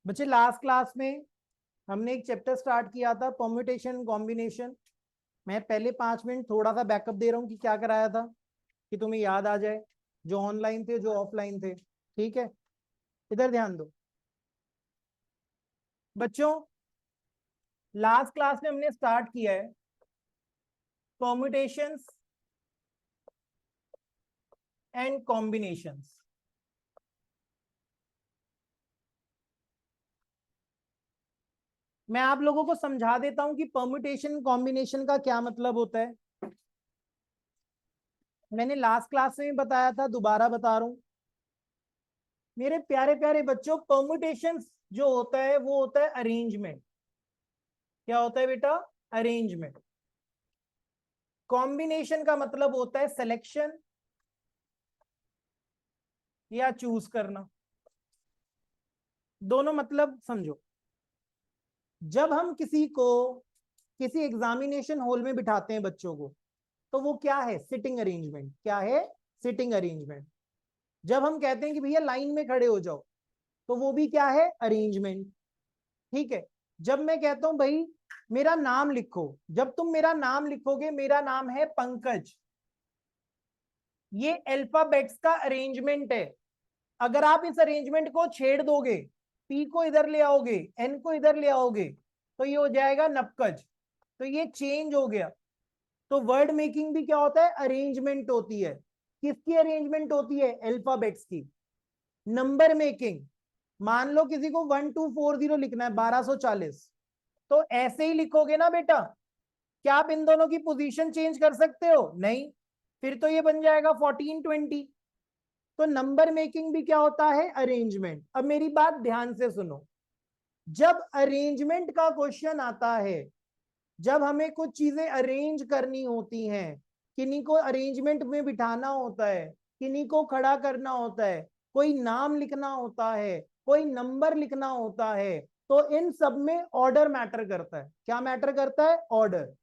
बच्चे last class में हमने एक चैप्टर स्टार्ट किया था, परम्यूटेशन कॉम्बिनेशन। मैं पहले 5 मिनट थोड़ा सा बैकअप दे रहा हूँ कि क्या कराया था, कि तुम्हें याद आ जाए, जो ऑनलाइन थे जो ऑफलाइन थे। ठीक है, इधर ध्यान दो बच्चों। लास्ट क्लास में हमने स्टार्ट किया है परम्यूटेशंस एंड कॉम्बिनेशंस। मैं आप लोगों को समझा देता हूं कि परम्यूटेशन कॉम्बिनेशन का क्या मतलब होता है। मैंने लास्ट क्लास में भी बताया था, दोबारा बता रहा हूं मेरे प्यारे प्यारे बच्चों। परम्यूटेशन जो होता है वो होता है अरेंजमेंट। क्या होता है बेटा? अरेंजमेंट। कॉम्बिनेशन का मतलब होता है सिलेक्शन या चूज करना। दोनों मतलब समझो। जब हम किसी को किसी एग्जामिनेशन हॉल में बिठाते हैं बच्चों को, तो वो क्या है? Sitting arrangement. क्या है? Sitting arrangement. जब हम कहते हैं कि भैया लाइन में खड़े हो जाओ, तो वो भी क्या है? अरेंजमेंट। ठीक है। जब मैं कहता हूं भाई मेरा नाम लिखो, जब तुम मेरा नाम लिखोगे, मेरा नाम है पंकज, ये अल्फाबेट्स का अरेंजमेंट है। अगर आप इस अरेंजमेंट को छेड़ दोगे, पी को इधर ले आओगे, एन को इधर ले आओगे, तो ये हो जाएगा नपकज। तो ये चेंज हो गया। तो वर्ड मेकिंग भी क्या होता है? अरेंजमेंट होती है। किसकी अरेंजमेंट होती है? अल्फाबेट्स की। नंबर मेकिंग, मान लो किसी को 1240 लिखना है, 1240, तो ऐसे ही लिखोगे ना बेटा? क्या आप इन दोनों की पोजीशन चेंज कर सकते हो? नहीं। फिर तो ये बन जाएगा 1420। तो नंबर मेकिंग भी क्या होता है? अरेंजमेंट। अब मेरी बात ध्यान से सुनो। जब अरेंजमेंट का क्वेश्चन आता है, जब हमें कुछ चीजें अरेंज करनी होती हैं, किन्हीं को अरेंजमेंट में बिठाना होता है, किन्हीं को खड़ा करना होता है, कोई नाम लिखना होता है, कोई नंबर लिखना होता है, तो इन सब में ऑर्डर मैटर करता है। क्या मैटर करता है? ऑर्डर।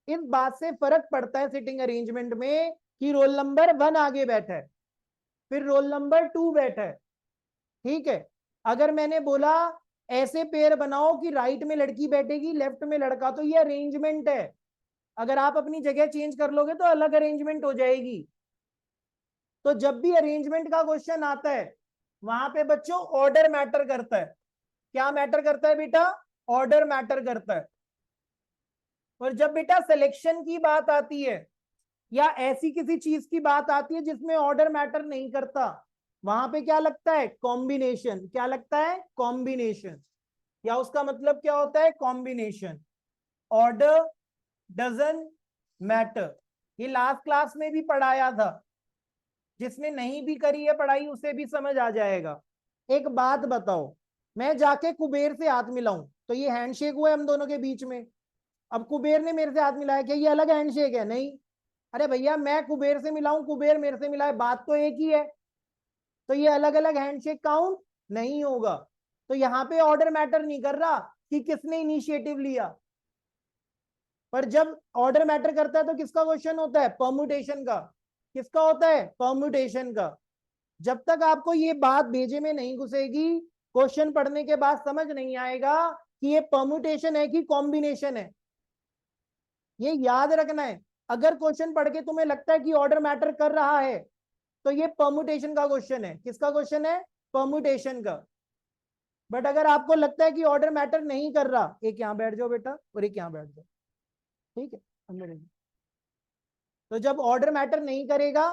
इस बात से फर्क पड़ता है सिटिंग अरेंजमेंट में कि रोल नंबर 1 आगे बैठा है, फिर रोल नंबर 2 बैठा है। ठीक है। अगर मैंने बोला ऐसे पेयर बनाओ कि राइट में लड़की बैठेगी, लेफ्ट में लड़का, तो ये अरेंजमेंट है। अगर आप अपनी जगह चेंज कर लोगे तो अलग अरेंजमेंट हो जाएगी। तो जब भी अरेंजमेंट का क्वेश्चन आता है, वहां पे बच्चों ऑर्डर मैटर करता है। क्या मैटर करता है बेटा? ऑर्डर मैटर करता है। और जब बेटा सिलेक्शन की बात आती है, या ऐसी किसी चीज की बात आती है जिसमें ऑर्डर मैटर नहीं करता, वहां पे क्या लगता है? कॉम्बिनेशन। क्या लगता है? कॉम्बिनेशन। या उसका मतलब क्या होता है? कॉम्बिनेशन। Order doesn't matter. ये लास्ट क्लास में भी पढ़ाया था, जिसने नहीं भी करी है पढ़ाई उसे भी समझ आ जाएगा। एक बात बताओ, मैं जाके कुबेर से हाथ मिलाऊं, तो ये हैंडशेक हुआ है हम दोनों के बीच में। अब कुबेर ने मेरे से हाथ मिलाया, क्या ये अलग हैंडशेक है? नहीं। अरे भैया मैं कुबेर से मिलाऊं, कुबेर मेरे से मिलाए, बात तो एक ही है। तो ये अलग अलग हैंडशेक काउंट नहीं होगा। तो यहाँ पे ऑर्डर मैटर नहीं कर रहा कि किसने इनिशिएटिव लिया। पर जब ऑर्डर मैटर करता है तो किसका क्वेश्चन होता है? परम्यूटेशन का। किसका होता है? परम्यूटेशन का। जब तक आपको ये बात भेजे में नहीं घुसेगी, क्वेश्चन पढ़ने के बाद समझ नहीं आएगा कि ये परम्यूटेशन है कि कॉम्बिनेशन है। ये याद रखना है। अगर क्वेश्चन पढ़ के तुम्हें लगता है कि ऑर्डर मैटर कर रहा है, तो ये परम्यूटेशन का क्वेश्चन है। किसका क्वेश्चन है? परम्यूटेशन का। बट अगर आपको लगता है कि ऑर्डर मैटर नहीं कर रहा, एक यहां बैठ जाओ बेटा और एक यहां बैठ जाओ। ठीक है, अंदर एक। तो जब ऑर्डर मैटर नहीं करेगा,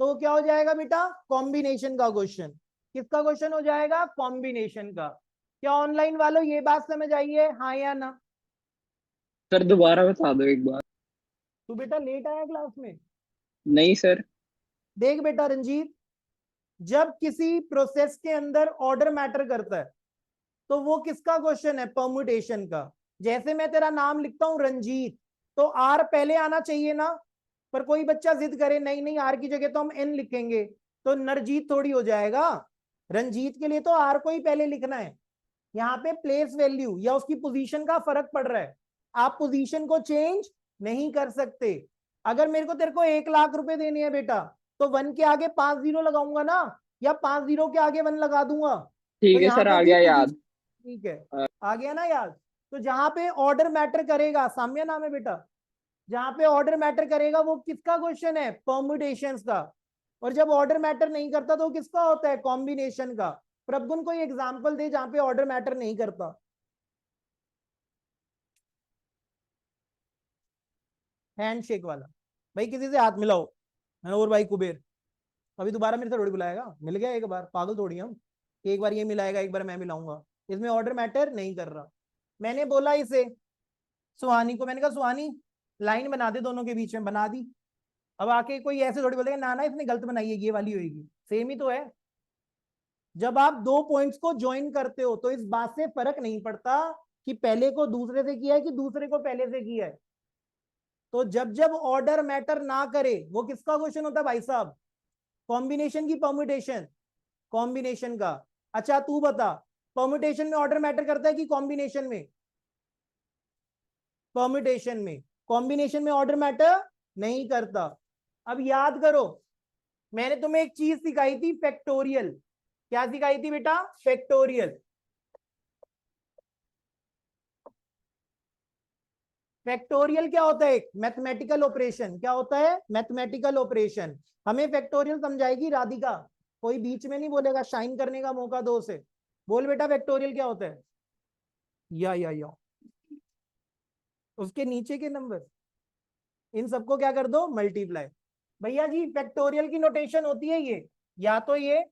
तो क्या हो जाएगा बेटा? कॉम्बिनेशन का क्वेश्चन। किसका क्वेश्चन हो जाएगा? कॉम्बिनेशन का। क्या ऑनलाइन वालों ये बात समझ आई है? हाँ या ना? सर दोबारा बता दो एक बार। तू बेटा लेट आया क्लास में? नहीं सर। देख बेटा रंजीत, जब किसी प्रोसेस के अंदर ऑर्डर मैटर करता है, तो वो किसका क्वेश्चन है? परम्यूटेशन का। जैसे मैं तेरा नाम लिखता हूं रंजीत, तो आर पहले आना चाहिए ना? पर कोई बच्चा जिद करे नहीं नहीं आर की जगह तो हम एन लिखेंगे, तो नरजीत थोड़ी हो जाएगा। रंजीत के लिए तो आर को ही पहले लिखना है। यहाँ पे प्लेस वैल्यू या उसकी पोजीशन का फर्क पड़ रहा है। आप पोजीशन को चेंज नहीं कर सकते। अगर मेरे को तेरे को 1 लाख रुपए देने हैं बेटा, तो 1 के आगे 5 जीरो लगाऊंगा ना, या 5 जीरो के आगे 1 लगा दूंगा। तो ठीक है यहाँ सर, पे आ भी गया याद। ठीक है, आ गया ना याद। तो जहां पे ऑर्डर मैटर करेगा, साम्य नाम है बेटा, जहां पे ऑर्डर मैटर करेगा वो किसका क्वेश्चन है, परम्यूटेशंस का। और जब ऑर्डर मैटर नहीं करता तो किसका होता है, कॉम्बिनेशन का। प्रभुन कोई एग्जांपल दे जहां पे ऑर्डर मैटर नहीं करता। हैंडशेक वाला, भाई किसी से हाथ मिलाओ, मैंने और भाई कुबेर, अभी दोबारा मेरे से थोड़ी बुलाएगा, मिल गया एक बार, पागल थोड़ी हम, एक बार ये मिलाएगा एक बार मैं मिलाऊंगा, इसमें ऑर्डर मैटर नहीं कर रहा। मैंने बोला इसे सुहानी को, मैंने कहा सुहानी लाइन बना दे दोनों के बीच में, बना दी। अब आके कोई ऐसे थोड़ी बोलेगा ना ना इसने गलत बनाई है, ये वाली होगी, सेम ही तो है। जब आप दो पॉइंट्स को ज्वाइन करते हो तो इस बात से फर्क नहीं पड़ता कि पहले को दूसरे से किया है कि दूसरे को पहले से किया है। तो जब जब ऑर्डर मैटर ना करे वो किसका क्वेश्चन होता है भाई साहब, कॉम्बिनेशन की परम्यूटेशन, कॉम्बिनेशन का। अच्छा तू बता, परम्यूटेशन में ऑर्डर मैटर करता है कि कॉम्बिनेशन में, परम्यूटेशन में, कॉम्बिनेशन में ऑर्डर मैटर नहीं करता। अब याद करो, मैंने तुम्हें एक चीज सिखाई थी, फैक्टोरियल। क्या सिखाई थी बेटा, फैक्टोरियल। फैक्टोरियल क्या होता है, एक मैथमेटिकल ऑपरेशन। क्या होता है, मैथमेटिकल ऑपरेशन। हमें फैक्टोरियल समझाएगी राधिका, कोई बीच में नहीं बोलेगा, शाइन करने का मौका दो उसे। बोल बेटा फैक्टोरियल क्या होता है, या उसके नीचे के नंबर, इन सबको क्या कर दो, मल्टीप्लाई। भैया जी फैक्टोरियल की नोटेशन होती है ये, या तो ये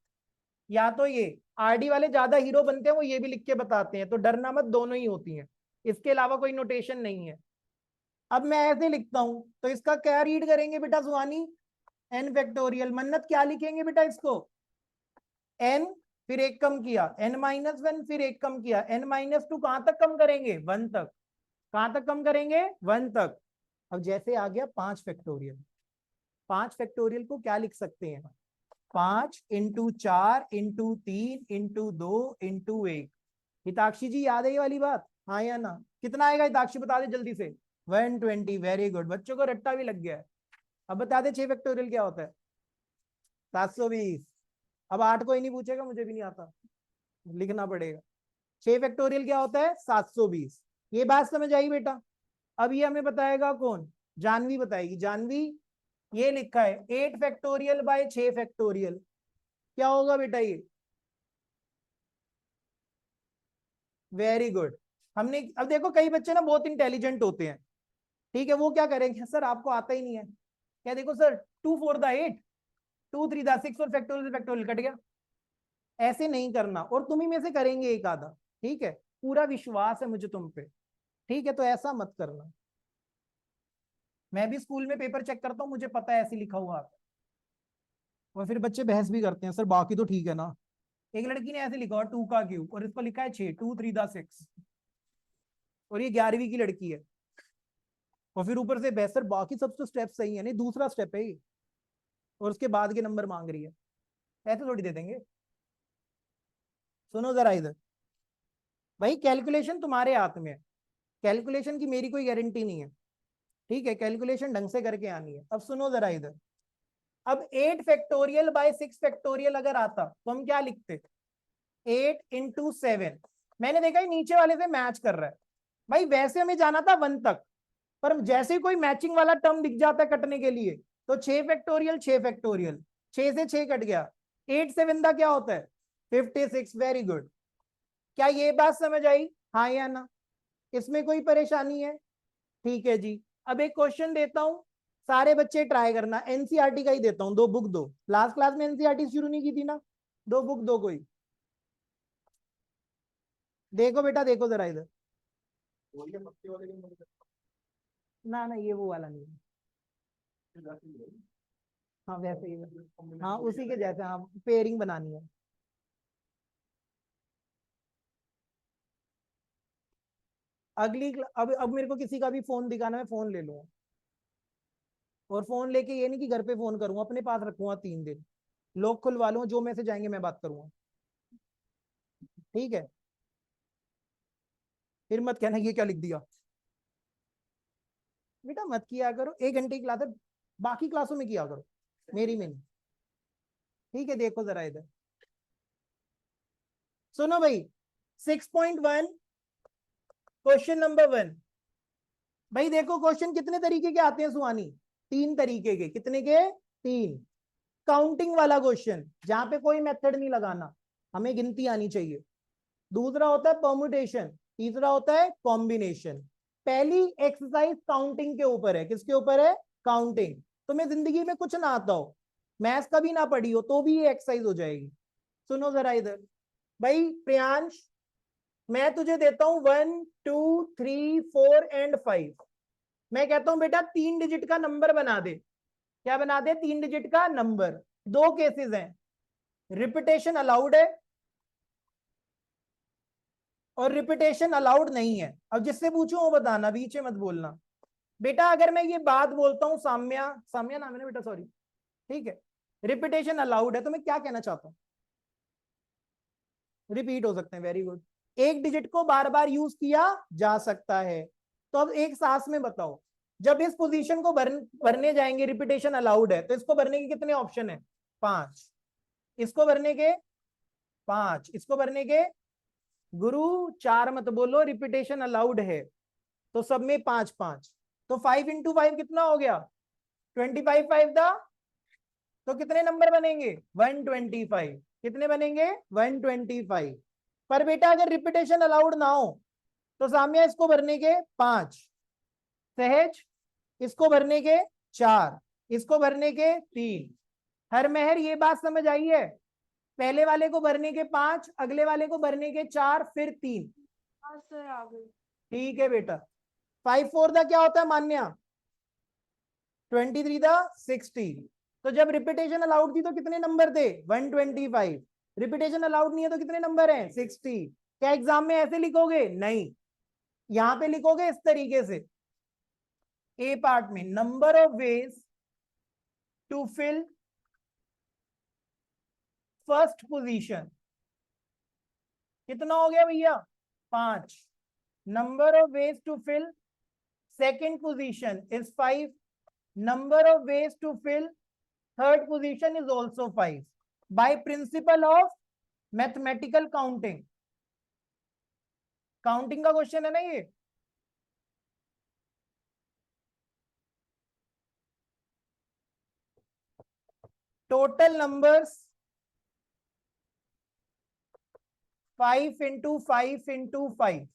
या तो ये। आरडी वाले ज्यादा हीरो बनते हैं, वो ये भी लिख के बताते हैं, तो डरना मत, दोनों ही होती हैं, इसके अलावा कोई नोटेशन नहीं है। अब मैं ऐसे लिखता हूं तो इसका क्या रीड करेंगे बेटा सुहानी, एन फैक्टोरियल। मन्नत क्या लिखेंगे बेटा इसको, एन फिर एक कम किया, n-1 फिर एक कम किया, n-2 कहां तक कम करेंगे, 1 तक। कहां तक कम करेंगे, 1 तक। अब जैसे आ गया 5 फैक्टोरियल, 5 फैक्टोरियल को क्या लिख सकते हैं, 5 × 4 × 3 × 2 × 1। हिताक्षी जी याद है ये वाली बात, हाँ या ना, कितना आएगा हिताक्षी बता दे जल्दी से, 120। वेरी गुड, बच्चों को रट्टा भी लग गया है। अब बता दे 6 फैक्टोरियल क्या होता है, 720। अब 8 कोई नहीं पूछेगा, मुझे भी नहीं आता, लिखना पड़ेगा। 6 फैक्टोरियल क्या होता है, 720। ये बात समझ आई बेटा। अब ये हमें बताएगा कौन, जानवी बताएगी। जानवी, ये लिखा है 8 फैक्टोरियल बाय 6 फैक्टोरियल, क्या होगा बेटा ये, वेरी गुड। हमने अब देखो कई बच्चे ना बहुत इंटेलिजेंट होते हैं, ठीक है, वो क्या करेंगे, सर आपको आता ही नहीं है, क्या देखो सर 2 4 द 8, 2 3 द 6 और फैक्टोरियल से फैक्टोरियल कट गया। ऐसे नहीं करना, और तुम ही में से करेंगे एक आधा, ठीक है, पूरा विश्वास है मुझे तुम पे, ठीक है, तो ऐसा मत करना। मैं भी स्कूल में पेपर चेक करता हूँ, मुझे पता है ऐसे लिखा हुआ आता है, और फिर बच्चे बहस भी करते हैं, सर बाकी तो ठीक है ना। एक लड़की ने ऐसे लिखा हुआ 2 का क्यूब और इसको लिखा है 6, 2 3 द 6, और ये 11वीं की लड़की है, और फिर ऊपर से बहस, सर बाकी सब तो स्टेप सही है, नहीं दूसरा स्टेप है ये, और उसके बाद के नंबर मांग रही है, ऐसे थोड़ी दे देंगे। सुनो जरा इधर, भाई कैलकुलेशन तुम्हारे हाथ में है, कैलकुलेशन की मेरी कोई गारंटी नहीं है, ठीक है, कैलकुलेशन ढंग से करके आनी है। अब सुनो जरा इधर, अब 8 फैक्टोरियल बाय 6 फैक्टोरियल अगर आता तो हम क्या लिखते, 8 × 7। मैंने देखा ही नीचे वाले से मैच कर रहा है, भाई वैसे हमें जाना था 1 तक, पर जैसे ही कोई मैचिंग वाला टर्म दिख जाता है कटने के लिए, तो 6 फैक्टोरियल 6 फैक्टोरियल, 6 से 6 कट गया, 8 7 दा क्या होता है, 56। वेरी गुड, क्या ये बात समझ आई, हाँ या ना, इसमें कोई परेशानी है, ठीक है जी। अब एक क्वेश्चन देता हूं, सारे बच्चे ट्राई करना, एनसीईआरटी का ही देता हूं, 2 बुक दो, लास्ट क्लास में एनसीईआरटी शुरू नहीं की थी ना, 2 बुक दो कोई, देखो बेटा देखो जरा इधर, ना ना ये वो वाला नहीं है, हाँ वैसे ही, हाँ उसी के जैसे, हाँ पेयरिंग बनानी है। अब मेरे को किसी का भी फोन दिखाना, मैं फोन ले लूंगा, और फोन लेके ये नहीं कि घर पे फोन करूंगा, अपने पास रखूंगा 3 दिन, लॉक खुलवा लूंगा, जो मैसेज आएंगे मैं बात करूंगा, ठीक है। फिर मत कहना ये क्या लिख दिया, बेटा मत किया करो, 1 घंटे की क्लास है, बाकी क्लासों में किया करो, मेरी में नहीं, ठीक है। देखो जरा इधर, सुनो भाई, 6.1 क्वेश्चन नंबर 1। भाई देखो क्वेश्चन कितने तरीके के आते हैं सुहानी, 3 तरीके के। कितने के? 3। काउंटिंग वाला क्वेश्चन जहां पे कोई मेथड नहीं लगाना, हमें गिनती आनी चाहिए। दूसरा होता है परम्यूटेशन, तीसरा होता है कॉम्बिनेशन। पहली एक्सरसाइज काउंटिंग के ऊपर है। किसके ऊपर है? काउंटिंग। तुम्हें जिंदगी में कुछ ना आता हो, मैथ्स कभी ना पढ़ी हो, तो भी ये एक्सरसाइज हो जाएगी। सुनो जरा इधर। भाई प्रियांश, मैं तुझे देता हूं 1 2 3 4 एंड 5। मैं कहता हूं बेटा 3 डिजिट का नंबर बना दे। क्या बना दे? 3 डिजिट का नंबर। दो केसेस हैं, रिपीटेशन अलाउड है और रिपीटेशन अलाउड नहीं है। अब जिससे पूछो वो बताना, बीच में मत बोलना। बेटा अगर मैं ये बात बोलता हूं, साम्या, साम्या नाम है ना बेटा, सॉरी, ठीक है, रिपीटेशन अलाउड है, तो मैं क्या कहना चाहता हूं? रिपीट हो सकते हैं, वेरी गुड। एक डिजिट को बार बार यूज किया जा सकता है। तो अब एक सांस में बताओ, जब इस पोजीशन को भरने जाएंगे, रिपीटेशन अलाउड है, तो इसको भरने के कितने ऑप्शन है? 5। इसको भरने के 5, इसको भरने के, गुरु 4 मत बोलो, रिपीटेशन अलाउड है, तो सब में 5 5। तो 5 इंटू 5 कितना हो गया? 25 5 दा, तो कितने नंबर बनेंगे? 125। कितने बनेंगे? 125। पर बेटा अगर रिपीटेशन अलाउड ना हो, तो साम्या इसको भरने के 5, सहज इसको भरने के 4, इसको भरने के 3। हर महर ये बात समझ आई है? पहले वाले को भरने के 5, अगले वाले को भरने के 4, फिर 3। हाँ सर, आ गई। ठीक है बेटा। 5 4 दा क्या होता है मान्या? 23 दा 60। तो जब रिपीटेशन अलाउड थी तो कितने नंबर थे? 125। रिपीटेशन अलाउड नहीं है तो कितने नंबर हैं? 60। क्या एग्जाम में ऐसे लिखोगे? नहीं, यहां पे लिखोगे इस तरीके से। ए पार्ट में, number of ways to fill first position. कितना हो गया भैया? 5। Number of ways to fill second position is 5। Number of ways to fill third position is also 5 by principle of mathematical counting. Counting का question है ना ये। Total numbers 5 into 5 into 5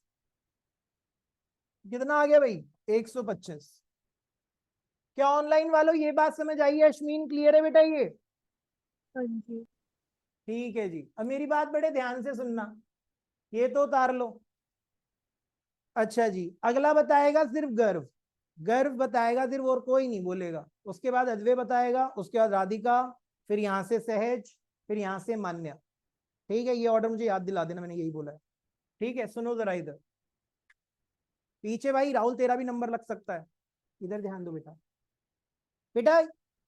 कितना आ गया भाई? 125। क्या ऑनलाइन वालों ये बात समझ आई है? अश्मीन क्लियर है बेटा ये? हाँ जी। ठीक है जी। अब मेरी बात बड़े ध्यान से सुनना, ये तो उतार लो। अच्छा जी, अगला बताएगा सिर्फ गर्व। गर्व बताएगा सिर्फ, और कोई नहीं बोलेगा। उसके बाद अजय बताएगा, उसके बाद राधिका, फिर यहां से सहज, फिर यहां से मान्या। ठीक है, ये ऑर्डर मुझे याद दिला देना, मैंने यही बोला है। ठीक है, सुनो जरा इधर। पीछे भाई राहुल तेरा भी नंबर लग सकता है, इधर ध्यान दो बेटा। बेटा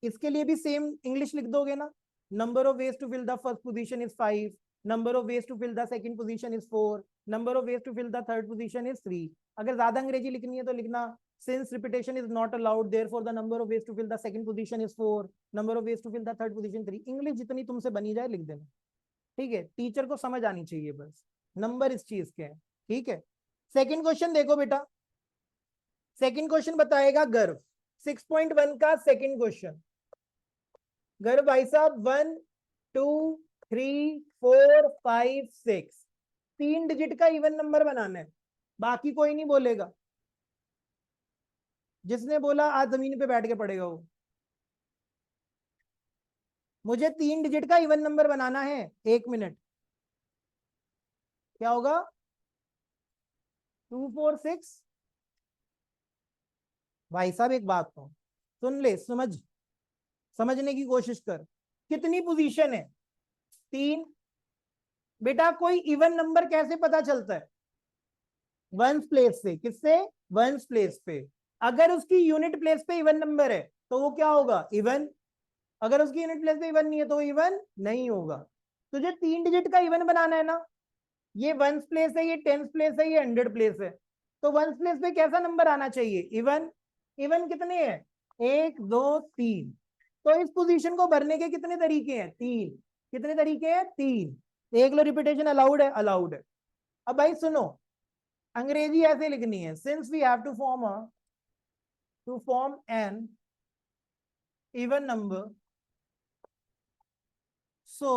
इसके लिए भी सेम इंग्लिश लिख दोगे ना। Number of ways to fill the first position is 5, number of ways to fill the second position is 4, number of ways to fill the third position is 3। अगर ज्यादा अंग्रेजी लिखनी है तो लिखना since repetition is not allowed therefore the number of ways to fill the second position is 4, number of ways to fill the third position 3। English जितनी तुमसे बनी जाए लिख देना। ठीक है, टीचर को समझ आनी चाहिए बस, नंबर इस चीज के हैं। ठीक है, सेकंड क्वेश्चन देखो बेटा। सेकंड क्वेश्चन बताएगा गर्व, 6.1 का सेकंड क्वेश्चन। गर्व भाई साहब 1 2 3 4 5 6 3 डिजिट का इवन नंबर बनाना है, बाकी कोई नहीं बोलेगा। जिसने बोला आज जमीन पे बैठ के पड़ेगा वो। मुझे 3 डिजिट का इवन नंबर बनाना है, 1 मिनट। क्या होगा? 2 4 6। भाई साहब एक बात तो सुन ले, समझने की कोशिश कर। कितनी पोजीशन है? 3। बेटा कोई इवन नंबर कैसे पता चलता है? वंस प्लेस से। किससे? वंस प्लेस पे। अगर उसकी यूनिट प्लेस पे इवन नंबर है तो वो क्या होगा? इवन। अगर उसकी यूनिट प्लेस पे इवन नहीं है तो इवन नहीं होगा। तुझे 3 डिजिट का इवन बनाना है ना। ये वंस प्लेस है, ये टेंस प्लेस है, ये हंड्रेड प्लेस है। तो वंस प्लेस पे कैसा नंबर आना चाहिए? इवन। इवन कितने हैं? 1 2 3। तो इस पोजीशन को भरने के कितने तरीके हैं? 3। कितने तरीके हैं? 3। देख लो, रिपीटेशन अलाउड है? अलाउड है। अब भाई सुनो, अंग्रेजी ऐसे लिखनी है, since we have to form an even number, so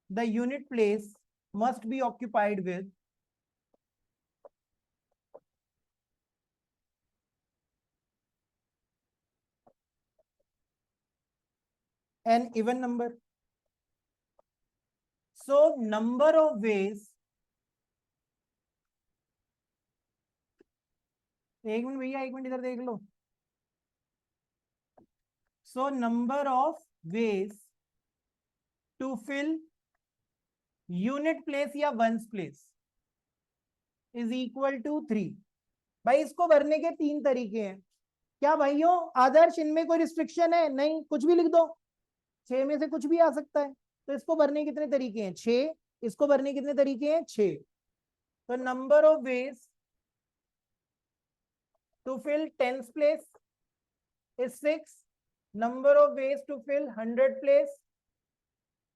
the unit place must be occupied with an even number. So number of ways, एक मिनट भैया, एक मिनट इधर देख लो. So number of ways to fill unit place या ones place is equal to 3. भाई इसको भरने के 3 तरीके हैं. क्या भाइयों आदर्श, इनमें कोई रिस्ट्रिक्शन है? नहीं, कुछ भी लिख दो, 6 में से कुछ भी आ सकता है. तो इसको भरने कितने तरीके हैं? 6. इसको भरने कितने तरीके हैं? 6. तो number of ways to fill 10th place is 6. Number of ways to fill 100th place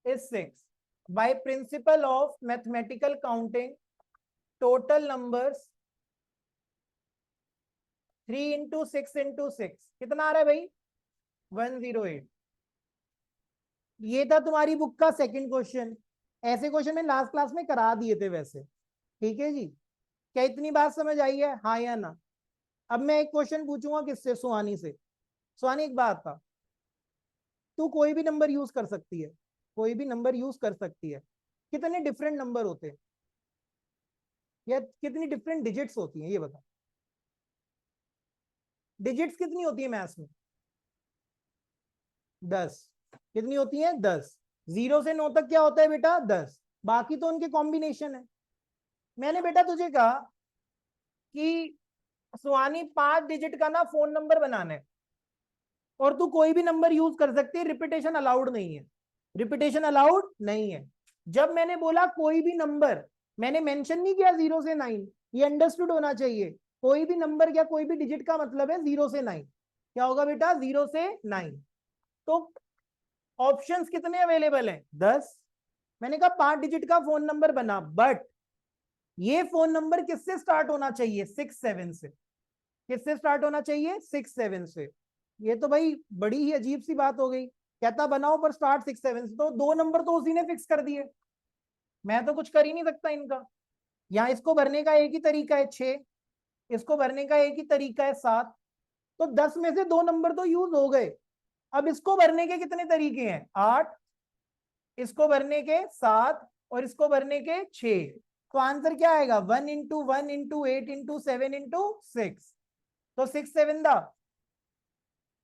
is 6. By principle of mathematical counting, total numbers 3 into 6 into 6 कितना आ रहा है भाई? 108. ये था तुम्हारी बुक का सेकंड क्वेश्चन. ऐसे क्वेश्चन में लास्ट क्लास में करा दिए थे वैसे. ठीक है जी, क्या इतनी बात समझ आई है? हाँ या ना? अब मैं एक क्वेश्चन पूछूंगा किससे? सुहानी से. सुहानी एक बात था, तू कोई भी नंबर यूज कर सकती है, कोई भी नंबर यूज कर सकती है. कितने डिफरेंट नंबर होते हैं या कितनी डिफरेंट डिजिट्स होती हैं ये बता. डिजिट्स कितनी होती है मैथ्स में? 10. कितनी होती है? 10. 0 से 9 तक क्या होता है बेटा? 10. बाकी तो उनके कॉम्बिनेशन है. मैंने बेटा तुझे कहा कि सुहानी 5 डिजिट का ना फोन नंबर बनाना है और तू कोई भी नंबर यूज कर सकती है, रिपीटेशन अलाउड नहीं है. रिपीटेशन अलाउड नहीं है. जब मैंने बोला कोई भी नंबर, मैंने मेंशन नहीं किया 0 से 9. ये अंडरस्टूड होना चाहिए. कोई भी नंबर या कोई भी डिजिट का मतलब है 0 से 9. क्या होगा बेटा? 0 से 9. तो ऑप्शंस कितने अवेलेबल हैं? 10. मैंने कहा 5 डिजिट का फोन नंबर बना, बट ये फोन नंबर किससे स्टार्ट होना चाहिए? 6 7 से. किससे स्टार्ट होना चाहिए? 6 7 से. ये तो भाई बड़ी ही अजीब सी बात हो गई. कहता बनाओ पर स्टार्ट 6 7 से. तो 2 नंबर तो उसी ने फिक्स कर दिए, मैं तो कुछ कर ही नहीं सकता इनका. यहाँ इसको भरने का एक ही तरीका है 6, इसको भरने का एक ही तरीका है 7. तो 10 में से 2 नंबर तो यूज हो गए. अब इसको भरने के कितने तरीके हैं? 8. इसको भरने के 7 और इसको भरने के 6. तो आंसर क्या आएगा? 1 into 1 into 8 into 7 into 6. तो 6 7 दा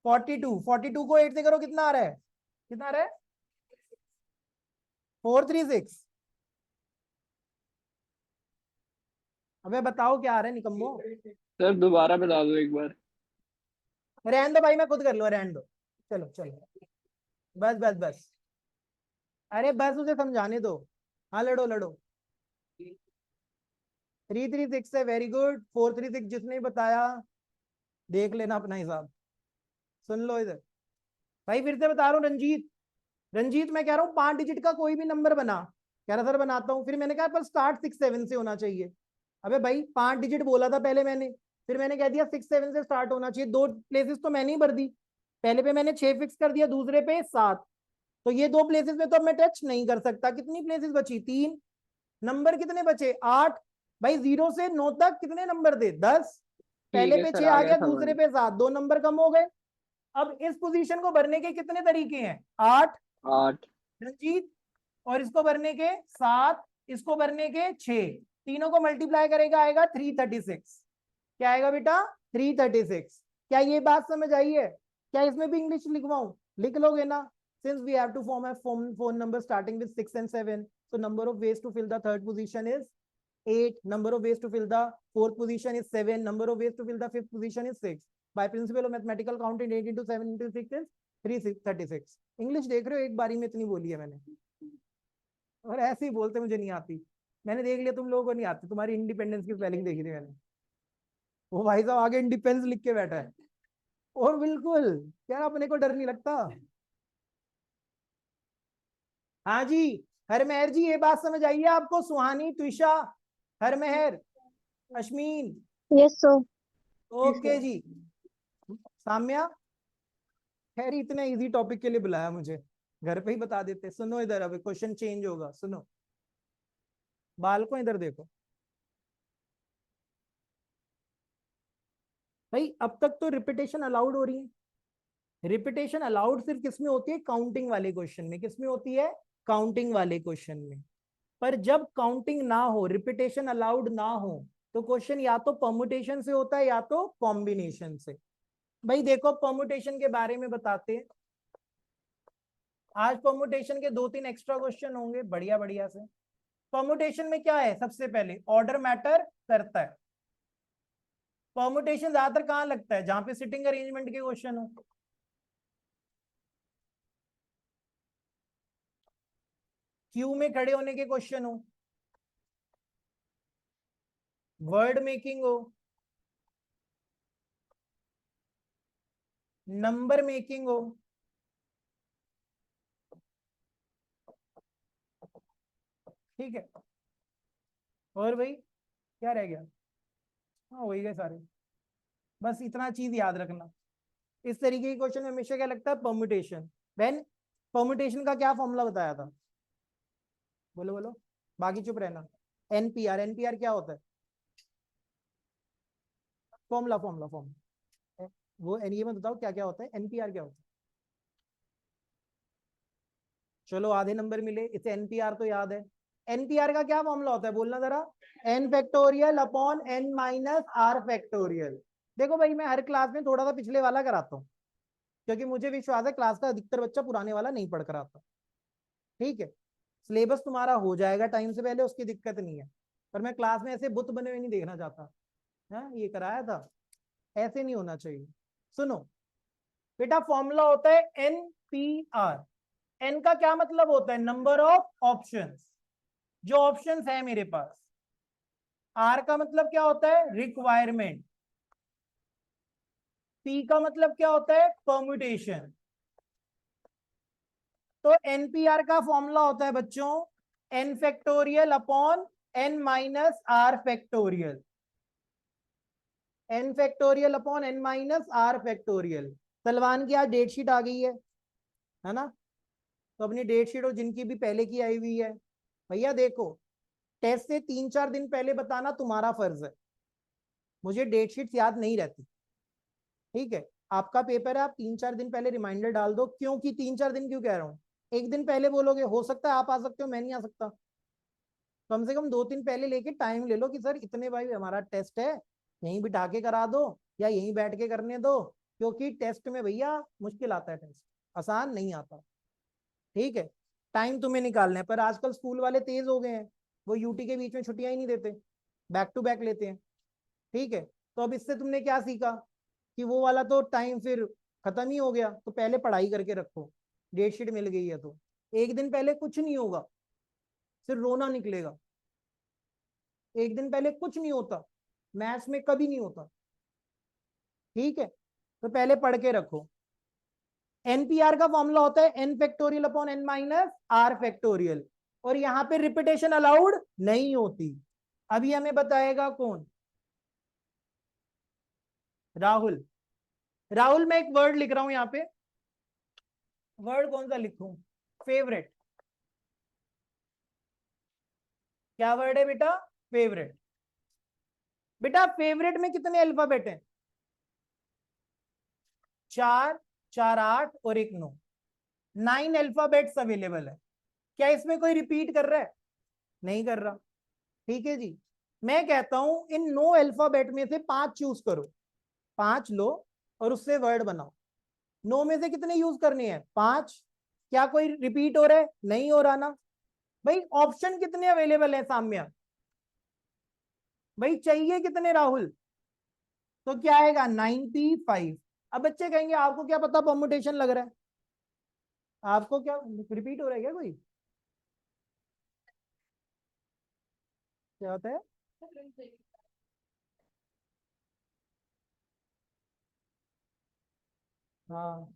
42. 42 को 8 से करो, कितना आ रहा है? कितना आ रहा है? 436. अबे बताओ क्या आ रहा है निकम्बो? सर दोबारा बता दो एक बार. रहने दो भाई, मैं खुद कर लूँ, रहने दो. चलो चलो, बस बस बस. अरे बस उसे समझाने दो. हाँ लड़ो लड़ो. 336 है, वेरी गुड. 436 जिसने बताया देख लेना अपना हिसाब. सुन लो इधर भाई, फिर से बता रहा हूँ. रंजीत, रंजीत मैं कह रहा हूँ 5 डिजिट का कोई भी नंबर बना. कह रहा सर बनाता हूँ. फिर मैंने कहा पर स्टार्ट 6 7 से होना चाहिए. अबे भाई 5 डिजिट बोला था पहले मैंने, फिर मैंने कह दिया 6 7 से स्टार्ट होना चाहिए. 2 प्लेसेस तो मैंने ही भर दी. पहले पे मैंने 6 फिक्स कर दिया, दूसरे पे 7. तो ये 2 प्लेसेस में तो अब मैं टच नहीं कर सकता. कितनी प्लेसेस बची? 3. नंबर कितने बचे? 8. भाई 0 से 9 तक कितने नंबर थे? 10. ठीक पहले है पे सर, 6 आ आ गया गया, समझ. दूसरे पे 7. 2 नंबर कम हो गए. अब इस पोजीशन को भरने के कितने तरीके हैं? 8 8. रंजीत, और इसको भरने के 7, इसको भरने के 6. तीनों को मल्टीप्लाई करेगा, आएगा 336. क्या आएगा बेटा? 336. क्या ये बात समझ आई है? क्या इसमें भी इंग्लिश लिखवाऊं? लिख लोगे ना? Since we have to form a phone number starting with 6 and 7, so number of ways to fill the third position is 8. Number of ways to fill the fourth position is 7. Number of ways to fill the fifth position is 6. By principle of mathematical counting, 8 into 7 into 6 is 336. English देख रहे हो, एक बारी में इतनी बोली है मैंने. और ऐसे ही बोलते मुझे नहीं आती. मैंने देख लिया तुम लोगों को नहीं आती. तुम्हारी इंडिपेंडेंस की स्पेलिंग देखी थी मैंने. वो भाई साहब आगे इंडिपेंडेंस लिख के बैठा है. और बिल्कुल क्या अपने को डर नहीं लगता? हाँ जी, हरमेहर जी ये बात समझ आई है आपको? सुहानी, त्विषा, हरमेहर, अश्मीन, यस सर। ओके जी। साम्या, खैर इतने इजी टॉपिक के लिए बुलाया मुझे, घर पे ही बता देते। सुनो इधर, अभी क्वेश्चन चेंज होगा, सुनो। बालकों इधर देखो भाई, अब तक तो रिपीटेशन अलाउड हो रही है। रिपीटेशन अलाउड सिर्फ किसमें होती है? काउंटिंग वाले क्वेश्चन में। किसमें होती है? काउंटिंग वाले क्वेश्चन में। पर जब काउंटिंग ना हो, रिपीटेशन अलाउड ना हो, तो क्वेश्चन या तो परमुटेशन से होता है या तो कॉम्बिनेशन से। भाई देखो, परमुटेशन के बारे में बताते हैं आज। परमुटेशन के 2-3 एक्स्ट्रा क्वेश्चन होंगे बढ़िया बढ़िया से। परमुटेशन में क्या है? सबसे पहले ऑर्डर मैटर करता है। परमुटेशन ज्यादातर कहां लगता है? जहां पे सिटिंग अरेंजमेंट के क्वेश्चन हो। क्यू में खड़े होने के क्वेश्चन हो, वर्ड मेकिंग हो, नंबर मेकिंग हो, ठीक है। और भाई क्या रह गया? हाँ वही गए सारे। बस इतना चीज याद रखना। इस तरीके के क्वेश्चन में हमेशा क्या लगता है? परम्यूटेशन। व्हेन परम्यूटेशन का क्या फॉर्मूला बताया था? बोलो बोलो, बाकी चुप रहना। एनपीआर, एनपीआर क्या होता है? फॉर्मूला फॉर्मूला फॉर्मूला वो ये मत बताओ क्या क्या होता है, एनपीआर क्या होता है? चलो आधे नंबर मिले, इसे एनपीआर तो याद है। एनपीआर का क्या फॉर्मूला होता है? बोलना जरा। N factorial upon n minus r factorial. देखो भाई, मैं हर क्लास में थोड़ा सा पिछले वाला कराता हूँ, क्योंकि मुझे विश्वास है क्लास का अधिकतर बच्चा पुराने वाला नहीं पढ़ कर आता। ठीक है, सिलेबस तुम्हारा हो जाएगा टाइम से पहले, उसकी दिक्कत नहीं है। पर मैं क्लास में ऐसे बुत बने हुए नहीं देखना चाहता। है ये कराया था, ऐसे नहीं होना चाहिए। सुनो बेटा, फॉर्मूला होता है एन पी आर। एन का क्या मतलब होता है? नंबर ऑफ ऑप्शंस, जो ऑप्शंस है मेरे पास। आर का मतलब क्या होता है? रिक्वायरमेंट। पी का मतलब क्या होता है? परम्यूटेशन। तो एनपीआर का फॉर्मूला होता है बच्चों n factorial upon n minus r factorial. N factorial upon n minus r factorial. Salman की आज डेट शीट आ गई है ना? तो अपनी डेट शीट, और जिनकी भी पहले की आई हुई है, भैया देखो, टेस्ट से 3-4 दिन पहले बताना तुम्हारा फर्ज है। मुझे डेट शीट याद नहीं रहती। ठीक है, आपका पेपर है, आप 3-4 दिन पहले रिमाइंडर डाल दो। क्योंकि 3-4 दिन क्यों कह रहा हूँ? एक दिन पहले बोलोगे, हो सकता है आप आ सकते हो, मैं नहीं आ सकता। कम से कम 2 दिन पहले लेके टाइम ले लो कि सर इतने भाई हमारा टेस्ट है, यहीं बिठा के करा दो या यहीं बैठ के करने दो। क्योंकि टेस्ट में भैया मुश्किल आता है, टेस्ट आसान नहीं आता। ठीक है, टाइम तुम्हें निकालना है। पर आजकल स्कूल वाले तेज हो गए हैं, वो यूटी के बीच में छुट्टियां ही नहीं देते, बैक टू बैक लेते हैं। ठीक है, तो अब इससे तुमने क्या सीखा कि वो वाला तो टाइम फिर खत्म ही हो गया। तो पहले पढ़ाई करके रखो, डेट शीट मिल गई है तो एक दिन पहले कुछ नहीं होगा, सिर्फ रोना निकलेगा। एक दिन पहले कुछ नहीं होता, मैथ्स में कभी नहीं होता। ठीक है, तो पहले पढ़ के रखो। एनपीआर का फॉर्मूला होता है n factorial upon n minus r factorial. और यहां पे रिपीटेशन अलाउड नहीं होती। अभी हमें बताएगा कौन? राहुल। राहुल, मैं एक वर्ड लिख रहा हूं यहां पे। वर्ड कौन सा लिखूं? फेवरेट। क्या वर्ड है बेटा? फेवरेट। बेटा फेवरेट में कितने अल्फाबेट हैं? 4, 4 8 और 1 9। 9 अल्फाबेट्स अवेलेबल है। क्या इसमें कोई रिपीट कर रहा है? नहीं कर रहा। ठीक है जी, मैं कहता हूं इन 9 अल्फाबेट में से 5 चूज करो। 5 लो और उससे वर्ड बनाओ। 9 में से कितने यूज करने हैं? 5। क्या कोई रिपीट हो रहा है? नहीं हो रहा ना। भाई ऑप्शन कितने अवेलेबल है साम्या? भाई चाहिए कितने राहुल? तो क्या आएगा? 95। अब बच्चे कहेंगे आपको क्या पता परमुटेशन लग रहा है। आपको क्या रिपीट हो रहा है क्या कोई? क्या होता है? हाँ,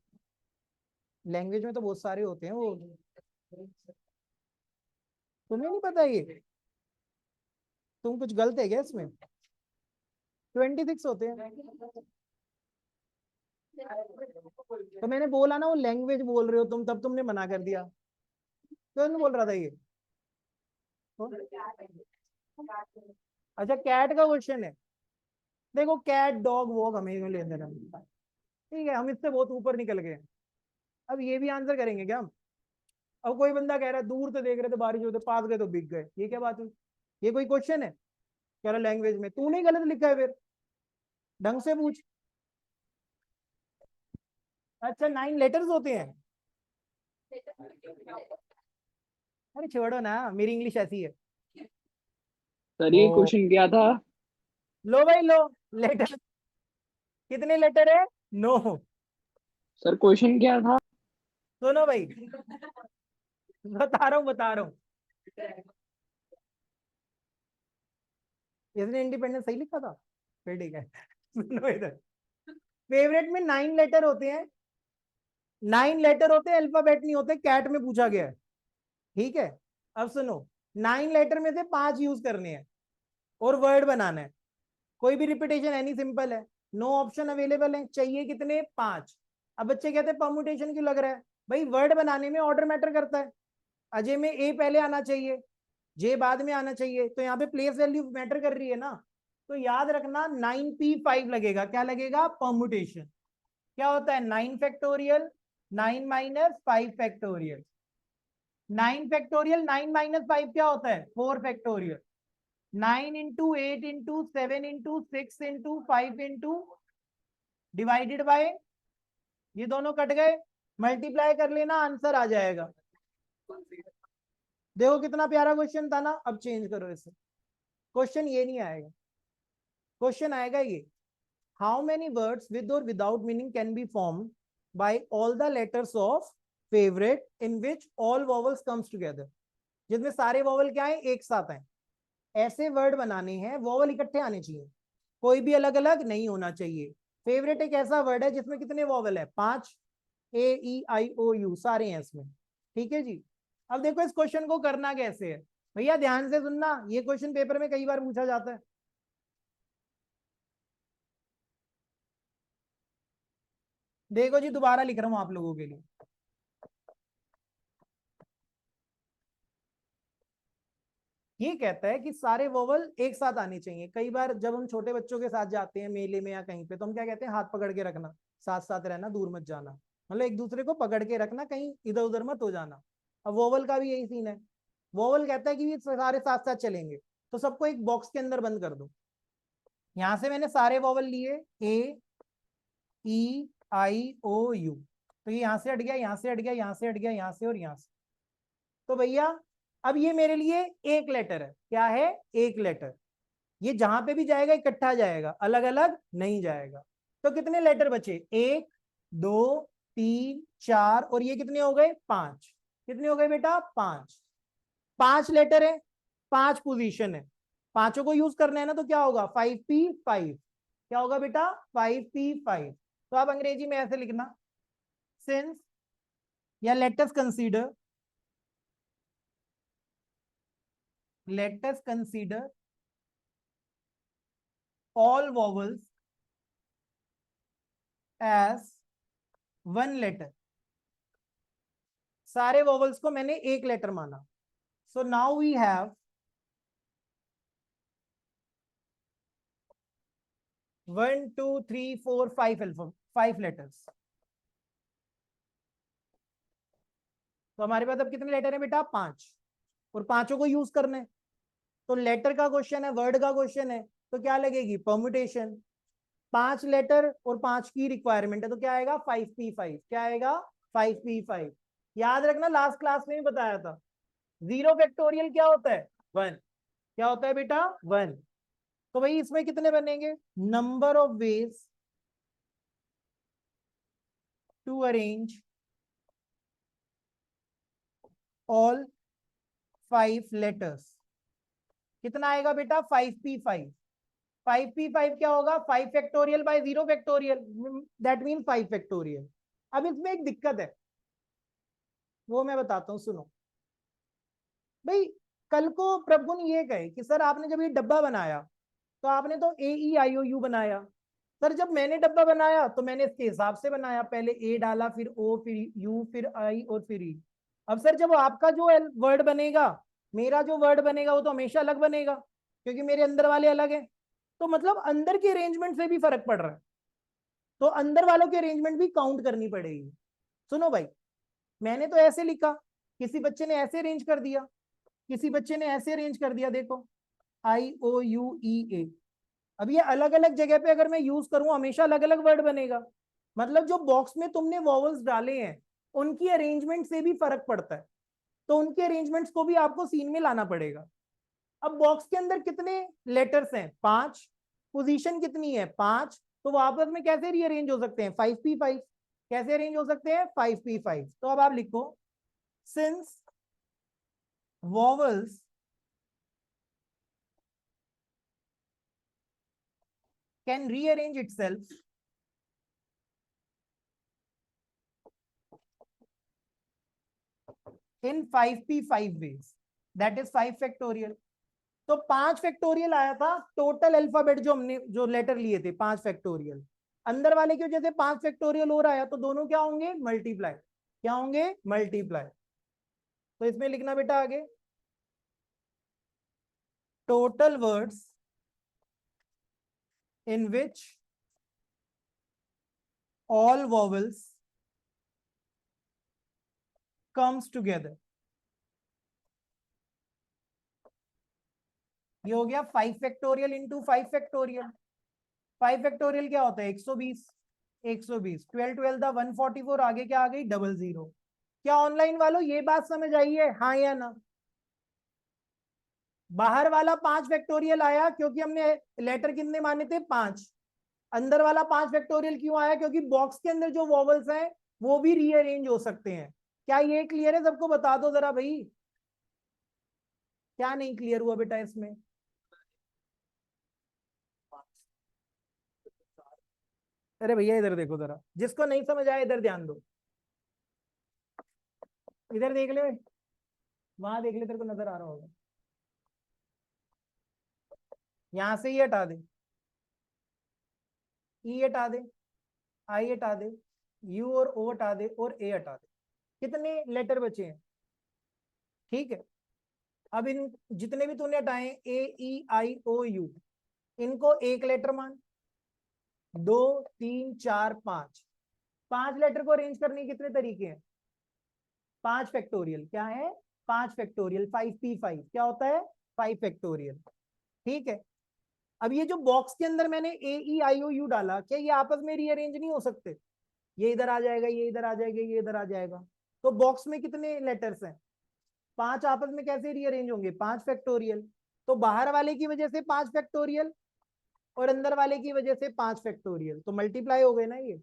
लैंग्वेज में तो बहुत सारे होते हैं वो। तुम्हें नहीं पता ये? तुम कुछ गलत है क्या इसमें? 26 होते हैं। तो मैंने बोला ना वो लैंग्वेज बोल रहे हो तुम, तब तुमने मना कर दिया। कौन बोल रहा था ये? अच्छा कैट का क्वेश्चन है। देखो कैट डॉग वॉग हमें लेन देना नहीं। ठीक है, हम इससे बहुत ऊपर निकल गए। अब ये भी आंसर करेंगे क्या हम? अब कोई बंदा कह रहा है दूर से देख रहे थे बारिश होते, पास गए तो बिक गए, ये क्या बात हुई? ये कोई क्वेश्चन है? कह रहा लैंग्वेज में तूने गलत लिखा है, फिर ढंग से पूछ। अच्छा 9 लेटर्स होते हैं? अरे छोड़ो ना, मेरी इंग्लिश ऐसी है। सर ये ओ क्वेश्चन क्या था? लो भाई लो। लेटर कितने लेटर है? 9। सर क्वेश्चन क्या था? सुनो भाई, बता रहा हूँ। इसने इंडिपेंडेंस सही लिखा था, फिर ठीक है। सुनो इधर, फेवरेट में 9 लेटर होते हैं। 9 लेटर होते हैं, अल्फाबेट नहीं होते, कैट में पूछा गया है। ठीक है, अब सुनो, 9 लेटर में से 5 यूज करने हैं और वर्ड बनाना है। कोई भी रिपीटेशन एनी सिंपल है। नो ऑप्शन अवेलेबल है, चाहिए कितने? 5। अब बच्चे कहते हैं परमुटेशन क्यों लग रहा है? भाई वर्ड बनाने में ऑर्डर मैटर करता है। अजय में ए पहले आना चाहिए, जे बाद में आना चाहिए, तो यहाँ पे प्लेस वैल्यू मैटर कर रही है ना। तो याद रखना 9p5 लगेगा। क्या लगेगा? परमुटेशन। क्या होता है? 9 फैक्टोरियल 9 - 5 फैक्टोरियल। 9 फैक्टोरियल 9 - 5 क्या होता है? 4 फैक्टोरियल। 9 × 8 × 7 × 6 × 5 डिवाइडेड बाय, ये दोनों कट गए, मल्टीप्लाई कर लेना, आंसर आ जाएगा। देखो कितना प्यारा क्वेश्चन था ना। अब चेंज करो इसे, क्वेश्चन ये नहीं आएगा, क्वेश्चन आएगा ये, हाउ मेनी वर्ड्स विद और without meaning can be formed by all the letters of favourite in which all vowels comes together. जिसमें सारे वॉवल क्या है? एक साथ हैं। ऐसे वर्ड बनाने हैं, वॉवल इकट्ठे आने चाहिए, कोई भी अलग अलग नहीं होना चाहिए। फेवरेट एक ऐसा वर्ड है जिसमें कितने वॉवल है? 5। AEIOU सारे हैं इसमें। ठीक है जी। अब देखो इस क्वेश्चन को करना कैसे है। भैया ध्यान से सुनना, ये क्वेश्चन पेपर में कई बार पूछा जाता है। देखो जी दोबारा लिख रहा हूं आप लोगों के लिए। ये कहता है कि सारे वोवल एक साथ आने चाहिए। कई बार जब हम छोटे बच्चों के साथ जाते हैं मेले में या कहीं पे, तो हम क्या कहते हैं? हाथ पकड़ के रखना, साथ साथ रहना, दूर मत जाना। मतलब एक दूसरे को पकड़ के रखना, कहीं इधर उधर मत हो जाना। अब वोवल का भी यही सीन है। वोवल कहता है कि ये सारे साथ साथ चलेंगे, तो सबको एक बॉक्स के अंदर बंद कर दो। यहां से मैंने सारे वोवल लिए, AEIOU, तो ये यहां से हट गया, यहां से हट गया, यहां से हट गया, यहां से और यहां से। तो भैया अब ये मेरे लिए एक लेटर है। क्या है? एक लेटर। ये जहां पे भी जाएगा इकट्ठा जाएगा, अलग अलग नहीं जाएगा। तो कितने लेटर बचे? 1 2 3 4, और ये कितने हो गए? 5। कितने हो गए बेटा? 5। 5 लेटर है, 5 पोजीशन है, पांचों को यूज करना है ना, तो क्या होगा? 5p5। क्या होगा बेटा? 5p5। तो आप अंग्रेजी में ऐसे लिखना, सिंस या let us consider all vowels as 1 letter। सारे वॉवल्स को मैंने एक लेटर माना। So now we have 1 2 3 4 5 letters. तो हमारे पास अब कितने लेटर है बेटा? 5, और पांचों को यूज करना है। तो लेटर का क्वेश्चन है, वर्ड का क्वेश्चन है, तो क्या लगेगी? परम्यूटेशन। 5 लेटर और 5 की रिक्वायरमेंट है, तो क्या आएगा? 5p5। क्या आएगा? 5p5। याद रखना लास्ट क्लास में भी बताया था, 0 फैक्टोरियल क्या होता है? 1। क्या होता है बेटा? 1। तो भाई इसमें कितने बनेंगे? Number of ways to arrange all 5 letters. कितना आएगा बेटा? 5p5। 5p5 क्या होगा? 5 factorial by 0 factorial, that mean 5 factorial. अब इसमें एक दिक्कत है, वो मैं बताता हूं, सुनो भाई। कल को प्रभुन ये कहे कि सर आपने जब ये डब्बा बनाया तो आपने तो AEIOU बनाया, सर जब मैंने डब्बा बनाया तो मैंने इसके हिसाब से बनाया, पहले ए डाला फिर ओ फिर यू फिर आई और फिर ई। अब सर जब आपका जो वर्ड बनेगा, मेरा जो वर्ड बनेगा वो तो हमेशा अलग बनेगा क्योंकि मेरे अंदर वाले अलग है। तो मतलब अंदर के अरेंजमेंट से भी फर्क पड़ रहा है, तो अंदर वालों की अरेंजमेंट भी काउंट करनी पड़ेगी। सुनो भाई, मैंने तो ऐसे लिखा, किसी बच्चे ने ऐसे अरेंज कर दिया, किसी बच्चे ने ऐसे अरेंज कर दिया, देखो IOUEA। अब ये अलग अलग जगह पे अगर मैं यूज करूं हमेशा अलग अलग वर्ड बनेगा, मतलब जो बॉक्स में तुमने वॉवल्स डाले हैं उनकी अरेंजमेंट से भी फर्क पड़ता है, तो उनके अरेंजमेंट्स को भी आपको सीन में लाना पड़ेगा। अब बॉक्स के अंदर कितने लेटर्स हैं, 5, पोजीशन कितनी है 5, तो वो आपस में कैसे रीअरेंज हो सकते हैं, 5p5, कैसे अरेंज हो सकते हैं 5p5। तो अब आप लिखो since vowels can rearrange itself in 5p5 ways, that is 5 factorial। तो 5 फैक्टोरियल आया था टोटल अल्फाबेट जो हमने जो लेटर लिए थे 5 फैक्टोरियल, अंदर वाले की वजह से 5 फैक्टोरियल और आया, तो दोनों क्या होंगे मल्टीप्लाई, क्या होंगे मल्टीप्लाई। तो इसमें लिखना बेटा आगे total words in which all vowels comes together. ये हो गया 5 फैक्टोरियल इंटू 5 फैक्टोरियल। 5 फैक्टोरियल क्या होता है 120, 120 12 12 दा 144, आगे क्या आ गई 00। क्या ऑनलाइन वालों ये बात समझ आई है, हाँ या ना? बाहर वाला 5 फैक्टोरियल आया क्योंकि हमने लेटर कितने माने थे 5, अंदर वाला 5 फैक्टोरियल क्यों आया, क्योंकि बॉक्स के अंदर जो वॉवल्स हैं वो भी रीअरेंज हो सकते हैं। क्या ये क्लियर है सबको, बता दो जरा भाई, क्या नहीं क्लियर हुआ बेटा इसमें? अरे भैया इधर देखो जरा, जिसको नहीं समझ आया इधर ध्यान दो, इधर देख ले, वहां देख ले, तेरे को नजर आ रहा होगा। यहां से ही हटा दे, ई हटा दे, आई हटा दे, यू और ओ हटा दे और ए हटा दे, कितने लेटर बचे हैं? ठीक है, अब इन जितने भी तूने हटाए AEIOU, इनको एक लेटर मान, 2 3 4 5, 5 लेटर को अरेंज करने के कितने तरीके हैं? 5 फैक्टोरियल, क्या है 5 फैक्टोरियल, 5p5 क्या होता है 5 फैक्टोरियल। ठीक है, अब ये जो बॉक्स के अंदर मैंने AEIOU डाला, क्या ये आपस में रीअरेंज नहीं हो सकते? ये इधर आ जाएगा, ये इधर आ जाएगा, ये इधर आ जाएगा, तो बॉक्स में कितने लेटर्स हैं 5, आपस में कैसे रीअरेंज होंगे 5 फैक्टोरियल। तो बाहर वाले की वजह से 5 फैक्टोरियल और अंदर वाले की वजह से 5 फैक्टोरियल, तो मल्टीप्लाई हो गए ना ये।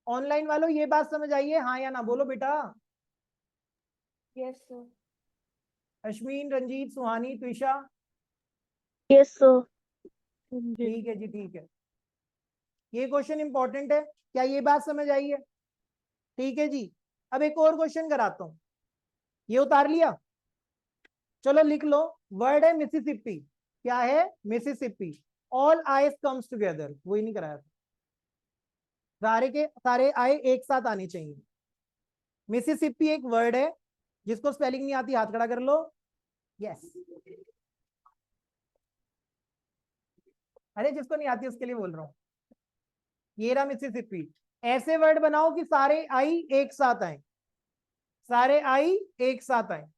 ऑनलाइन वालों ये बात समझ आई है, हाँ या ना बोलो बेटा? Yes sir. Ashwin, Ranjeet, Suhani, Twisha, yes sir. जी। ठीक है जी, ठीक है। ये क्वेश्चन इंपॉर्टेंट है, क्या ये बात समझ आई है? ठीक है जी, अब एक और क्वेश्चन कराता हूं, ये उतार लिया, चलो लिख लो। वर्ड है मिसिसिपी, क्या है Mississippi, all eyes comes together, वही नहीं कराया था, सारे के सारे आए एक साथ आने चाहिए। मिसिसिपी एक वर्ड है, जिसको स्पेलिंग नहीं आती हाथ खड़ा कर लो, यस। अरे जिसको नहीं आती उसके लिए बोल रहा हूं, ये रहा मिसिसिपी। ऐसे वर्ड बनाओ कि सारे आई एक साथ आए, सारे आई एक साथ आए।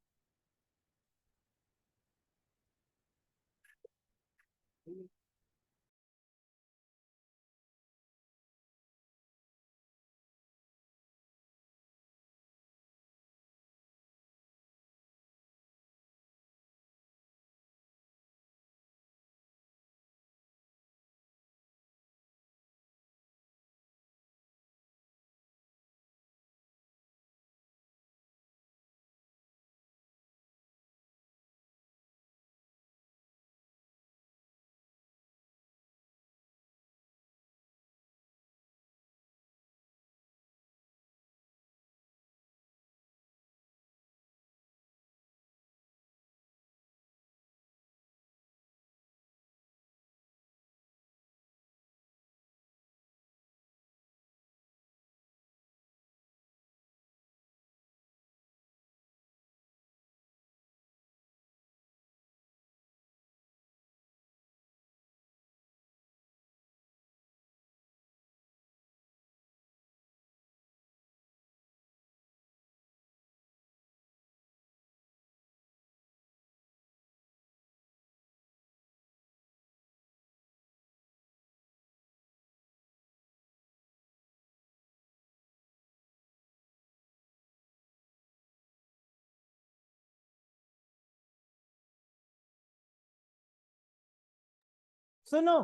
सुनो,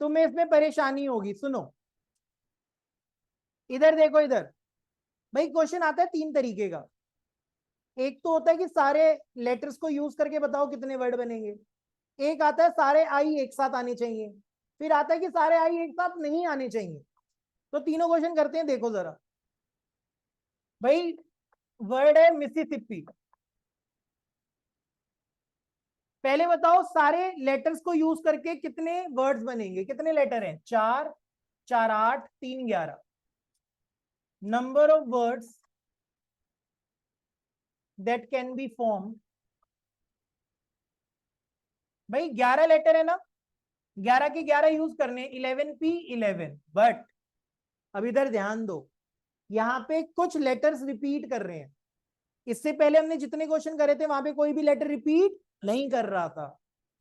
तुम्हें इसमें परेशानी होगी, सुनो इधर देखो, इधर भाई क्वेश्चन आता है 3 तरीके का। एक तो होता है कि सारे लेटर्स को यूज करके बताओ कितने वर्ड बनेंगे। एक आता है सारे आई एक साथ आने चाहिए। फिर आता है कि सारे आई एक साथ नहीं आने चाहिए। तो तीनों क्वेश्चन करते हैं, देखो जरा। भाई वर्ड है मिसिसिपी। पहले बताओ सारे लेटर्स को यूज करके कितने वर्ड्स बनेंगे। कितने लेटर हैं? 4, 4 8, 3 11। Number of words that can be form. भाई 11 लेटर है ना, 11 के 11 यूज करने, 11p11। बट अब इधर ध्यान दो, यहाँ पे कुछ लेटर्स रिपीट कर रहे हैं। इससे पहले हमने जितने क्वेश्चन करे थे वहां पे कोई भी लेटर रिपीट नहीं कर रहा था।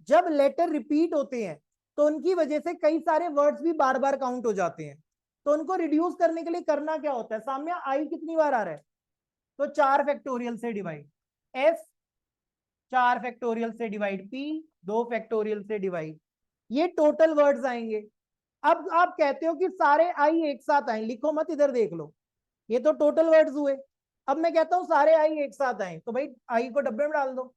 जब लेटर रिपीट होते हैं तो उनकी वजह से कई सारे वर्ड्स भी बार बार काउंट हो जाते हैं। तो उनको रिड्यूस करने के लिए करना क्या होता है? सामने आई कितनी बार आ रहा है? तो 4 फैक्टोरियल से डिवाइड, एस 4 फैक्टोरियल से डिवाइड, पी 2 फैक्टोरियल से डिवाइड। ये टोटल वर्ड्स आएंगे। अब आप कहते हो कि सारे आई एक साथ आए, लिखो मत, इधर देख लो। ये तो टोटल वर्ड्स हुए। अब मैं कहता हूं सारे आई एक साथ आए, तो भाई आई को डब्बे में डाल दो।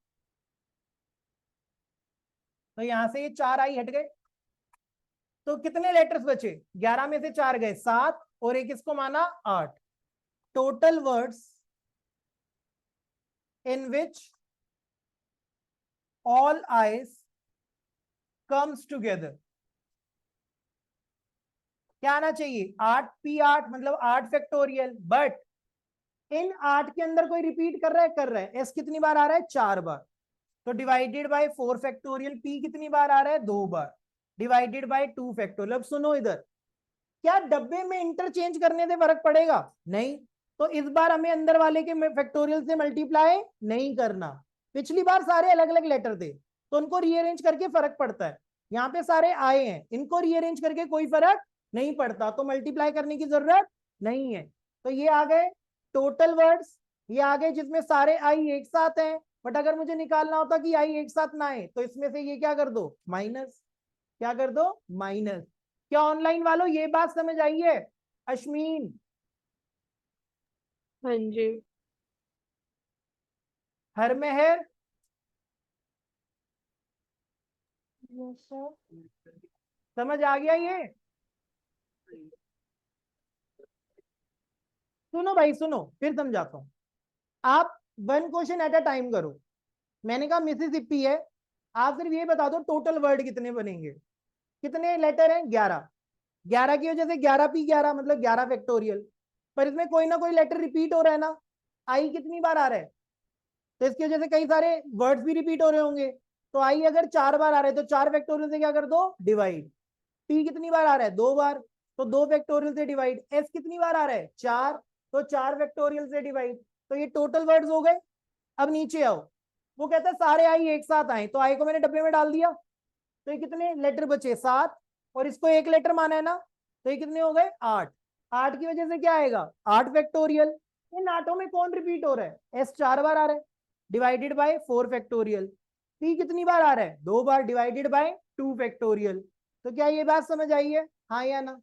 तो यहां से ये 4 आई हट गए। तो कितने लेटर्स बचे? 11 में से 4 गए, 7, और एक इसको माना 8। Total words in which all eyes comes together. क्या आना चाहिए? 8p8, मतलब 8 फैक्टोरियल। बट इन 8 के अंदर कोई रिपीट कर रहा है? कर रहा है। एस कितनी बार आ रहा है? 4 बार। तो डिवाइडेड बाय 4 फैक्टोरियल। पी कितनी बार आ रहा है? 2 बार। Divided by 2 factorial. अब सुनो इधर, क्या डब्बे में इंटरचेंज करने से फर्क पड़ेगा? नहीं। तो इस बार हमें अंदर वाले के फैक्टोरियल से मल्टीप्लाई नहीं करना। पिछली बार सारे अलग अलग लेटर थे तो उनको रीअरेंज करके फर्क पड़ता है। यहाँ पे सारे आए हैं, इनको रीअरेंज करके कोई फर्क नहीं पड़ता, तो मल्टीप्लाई करने की जरूरत नहीं है। तो ये आ गए टोटल वर्ड्स, ये आ गए जिसमें सारे आई एक साथ हैं। बट अगर मुझे निकालना होता कि आई एक साथ ना आए, तो इसमें से ये क्या कर दो? माइनस। क्या कर दो? माइनस। क्या ऑनलाइन वालों ये बात समझ आई है? अश्मीन, हाँ जी। हर मेहर, यस सर। समझ आ गया ये? सुनो भाई सुनो, फिर समझाता हूं। आप 1 क्वेश्चन एट अ टाइम करो। मैंने कहा मिसिसिपी है, आप सिर्फ ये बता दो टोटल वर्ड कितने बनेंगे। कितने लेटर हैं? 11। 11 की वजह से 11p11, मतलब 11 फैक्टोरियल। पर इसमें कोई ना कोई लेटर रिपीट हो रहा है ना। आई कितनी बार आ रहा है? तो इसकी वजह से कई सारे वर्ड्स भी रिपीट हो रहे होंगे। तो आई अगर 4 बार आ रहे हैं तो 4 फैक्टोरियल से क्या कर दो? डिवाइड। पी कितनी बार आ रहा है? 2 बार। तो 2 फैक्टोरियल से डिवाइड। एस कितनी बार आ रहा है? 4। तो 4 फैक्टोरियल से डिवाइड। तो ये टोटल वर्ड्स हो गए। अब नीचे आओ, वो कहता है सारे आई एक साथ आए, तो आई को मैंने डब्बे में डाल दिया। तो ये कितने लेटर बचे? 7। और इसको एक लेटर माना है ना, तो ये कितने हो गए? 8। 8 की वजह से क्या आएगा? 8 फैक्टोरियल। इन आठों में कौन रिपीट हो रहा है? एस 4 बार आ रहा है, डिवाइडेड बाय 4 फैक्टोरियल। पी कितनी बार आ रहा है? 2 बार, डिवाइडेड बाय 2 फैक्टोरियल। तो क्या ये बात समझ आई है? हाँ या ना?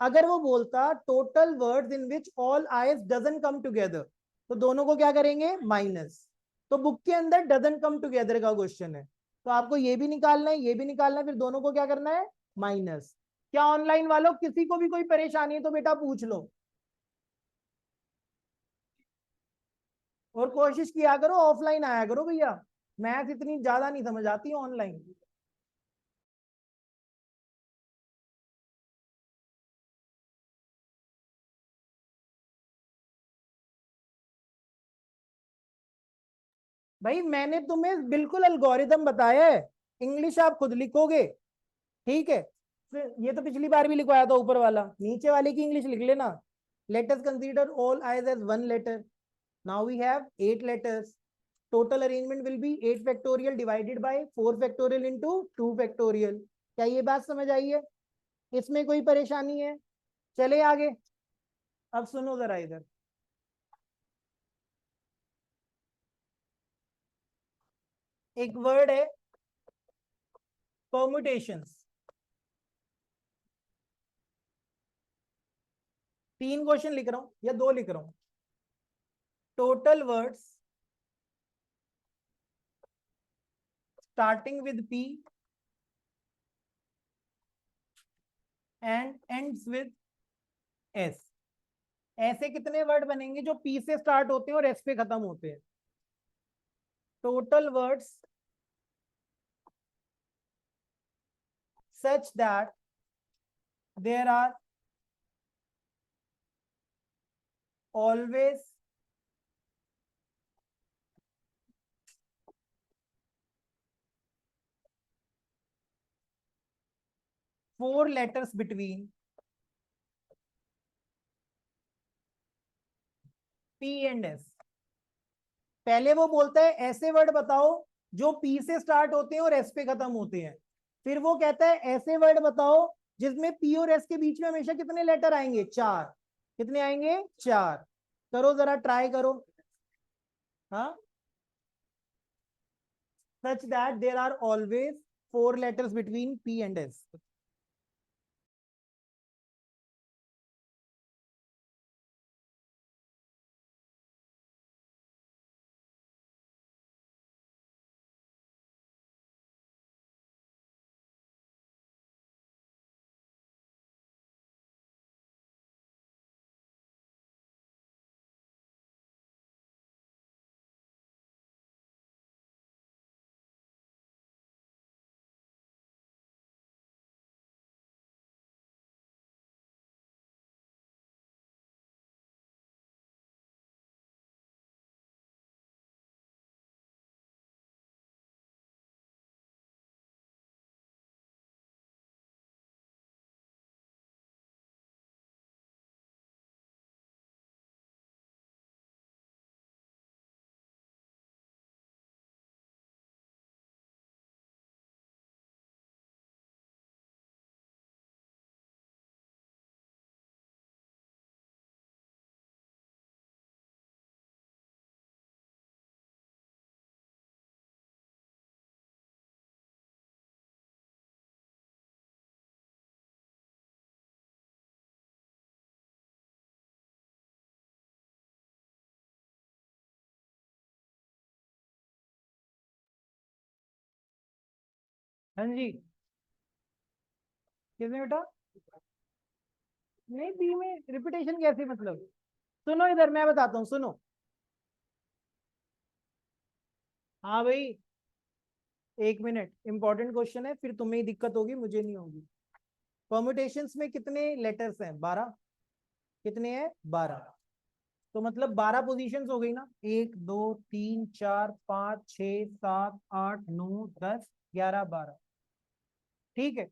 अगर वो बोलता total words in which all eyes doesn't come together, तो दोनों को क्या करेंगे? माइनस। तो बुक के अंदर डजंट कम टुगेदर का क्वेश्चन है, तो आपको ये भी निकालना है, ये भी निकालना है, फिर दोनों को क्या करना है? माइनस। क्या ऑनलाइन वालों किसी को भी कोई परेशानी है तो बेटा पूछ लो, और कोशिश किया करो ऑफलाइन आया करो भैया। मैथ इतनी ज्यादा नहीं समझ आती ऑनलाइन। भाई मैंने तुम्हें बिल्कुल अलगोरिदम बताया है, इंग्लिश आप खुद लिखोगे, ठीक है? फिर ये तो पिछली बार भी लिखवाया था ऊपर वाला, नीचे वाले की इंग्लिश लिख लेना। Let us consider all I's as 1 letter. Now we have 8 letters. Total arrangement will be 8 factorial divided by 4 factorial into 2 factorial. क्या ये बात समझ आई है? इसमें कोई परेशानी है? चले आगे। अब सुनो जरा इधर, एक वर्ड है परमुटेशंस। 3 क्वेश्चन लिख रहा हूं या 2 लिख रहा हूं। Total words starting with P and ends with S. ऐसे कितने वर्ड बनेंगे जो पी से स्टार्ट होते हैं और एस पे खत्म होते हैं? Total words such that there are always four letters between P and S। पहले वो बोलता है ऐसे वर्ड बताओ जो P से स्टार्ट होते हैं और S पे खत्म होते हैं। फिर वो कहता है ऐसे वर्ड बताओ जिसमें P और S के बीच में हमेशा कितने लेटर आएंगे? 4। कितने आएंगे? 4। करो जरा, ट्राई करो। हाँ, such that there are always 4 letters between P and S। हाँ जी, किसने बेटा? नहीं, बी में रिपीटेशन कैसे? मतलब सुनो इधर, मैं बताता हूँ, सुनो। हाँ भाई, 1 मिनट, इंपॉर्टेंट क्वेश्चन है, फिर तुम्हें ही दिक्कत होगी, मुझे नहीं होगी। परम्यूटेशंस में कितने लेटर्स हैं? 12। कितने हैं? 12। तो मतलब 12 पोजीशंस हो गई ना। 1 2 3 4 5 6 7 8 9 10 11 12। ठीक है,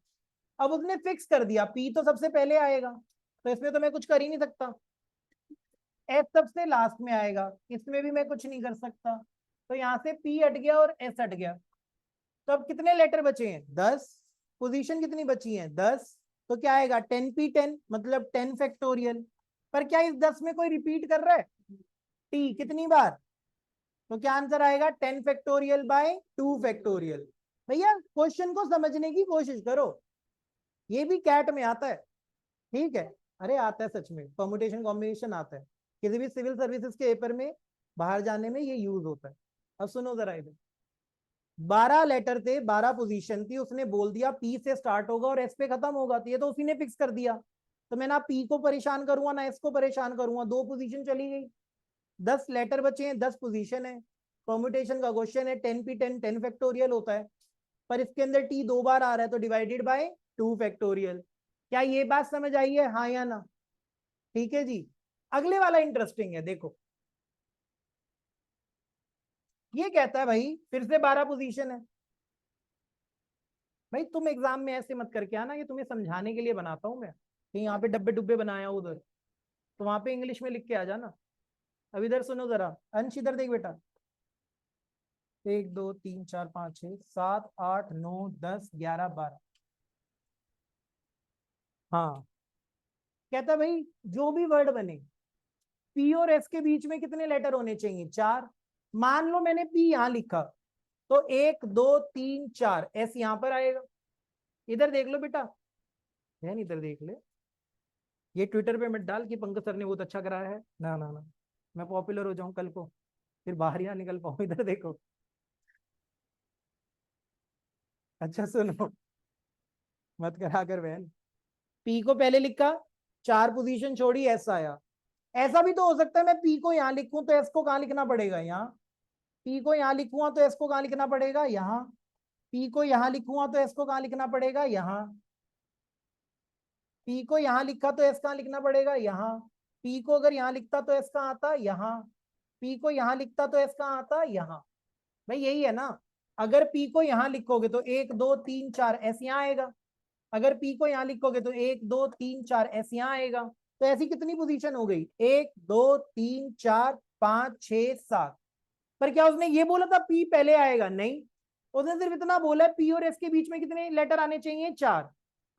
अब उसने फिक्स कर दिया पी तो सबसे पहले आएगा, तो इसमें तो मैं कुछ कर ही नहीं सकता। एस सबसे लास्ट में आएगा, इसमें भी मैं कुछ नहीं कर सकता। तो यहाँ से पी हट गया और एस हट गया। तो अब कितने लेटर बचे हैं? 10। पोजीशन कितनी बची है? 10। तो क्या आएगा? 10p10, मतलब 10 फैक्टोरियल। पर क्या इस 10 में कोई रिपीट कर रहा है? टी कितनी बार? तो क्या आंसर आएगा? 10 फैक्टोरियल बाय 2 फैक्टोरियल। भैया क्वेश्चन को समझने की कोशिश करो, ये भी कैट में आता है। ठीक है, अरे आता है सच में, परमुटेशन कॉम्बिनेशन आता है, किसी भी सिविल सर्विसेज के पेपर में बाहर जाने में ये यूज होता है। अब सुनो जरा इधर, 12 लेटर थे, 12 पोजीशन थी, उसने बोल दिया पी से स्टार्ट होगा और एस पे खत्म होगा, तो ये तो उसी ने फिक्स कर दिया। तो मैं ना पी को परेशान करूंगा ना एस को परेशान करूंगा, 2 पोजीशन चली गई। 10 लेटर बचे हैं, 10 पोजीशन है। परम्यूटेशन का क्वेश्चन है, 10p10 10 फैक्टोरियल होता है, पर इसके अंदर टी 2 बार आ रहा है, तो डिवाइडेड बाय 2 फैक्टोरियल। क्या ये बात समझ आई है? हाँ या ना? ठीक है जी। अगले वाला इंटरेस्टिंग है, देखो। ये कहता है भाई फिर से 12 पोजीशन है। भाई तुम एग्जाम में ऐसे मत करके आना, ये तुम्हें समझाने के लिए बनाता हूं मैं, कि यहाँ पे डब्बे डुब्बे बनाया उधर, तो वहां पे इंग्लिश में लिख के आ जाना। अब इधर सुनो जरा, अंश इधर देख बेटा। 1 2 3 4 5 6 7 8 9 10 11 12। हाँ, कहता भाई जो भी वर्ड बने पी और एस के बीच में कितने लेटर होने चाहिए? 4। मान लो मैंने पी यहां लिखा, तो 1 2 3 4 एस यहां पर आएगा। इधर देख लो बेटा, ध्यान इधर देख ले, ये ट्विटर पे मत डाल कि पंकज सर ने बहुत अच्छा कराया है, ना ना ना, मैं पॉपुलर हो जाऊं कल को, फिर बाहर ही ना निकल पाऊं। इधर देखो, अच्छा सुनो, मत करा कर बहन। पी को पहले लिखा, 4 पोजीशन छोड़ी, एस आया। ऐसा भी तो हो सकता है मैं पी को यहां लिखूं तो एस को कहां लिखना पड़ेगा, यहाँ। पी को यहां लिखूंगा तो एस को कहां लिखना पड़ेगा, यहाँ। पी को यहां लिखूंगा तो एस को कहां लिखना पड़ेगा, यहाँ। पी को यहां लिखा तो एस कहां लिखना पड़ेगा, यहाँ। पी को अगर यहां लिखता तो एस कहां आता, यहाँ। पी को यहां लिखता तो एस कहां आता, यहाँ। भाई यही है ना। अगर पी को यहां लिखोगे तो 1 2 3 4 एस यहाँ आएगा। अगर पी को यहां लिखोगे तो 1 2 3 4 एस यहाँ आएगा। तो ऐसी कितनी पोजीशन हो गई, 1 2 3 4 5 6 7। पर क्या उसने ये बोला था पी पहले आएगा, नहीं। उसने सिर्फ इतना बोला है पी और एस के बीच में कितने लेटर आने चाहिए, 4।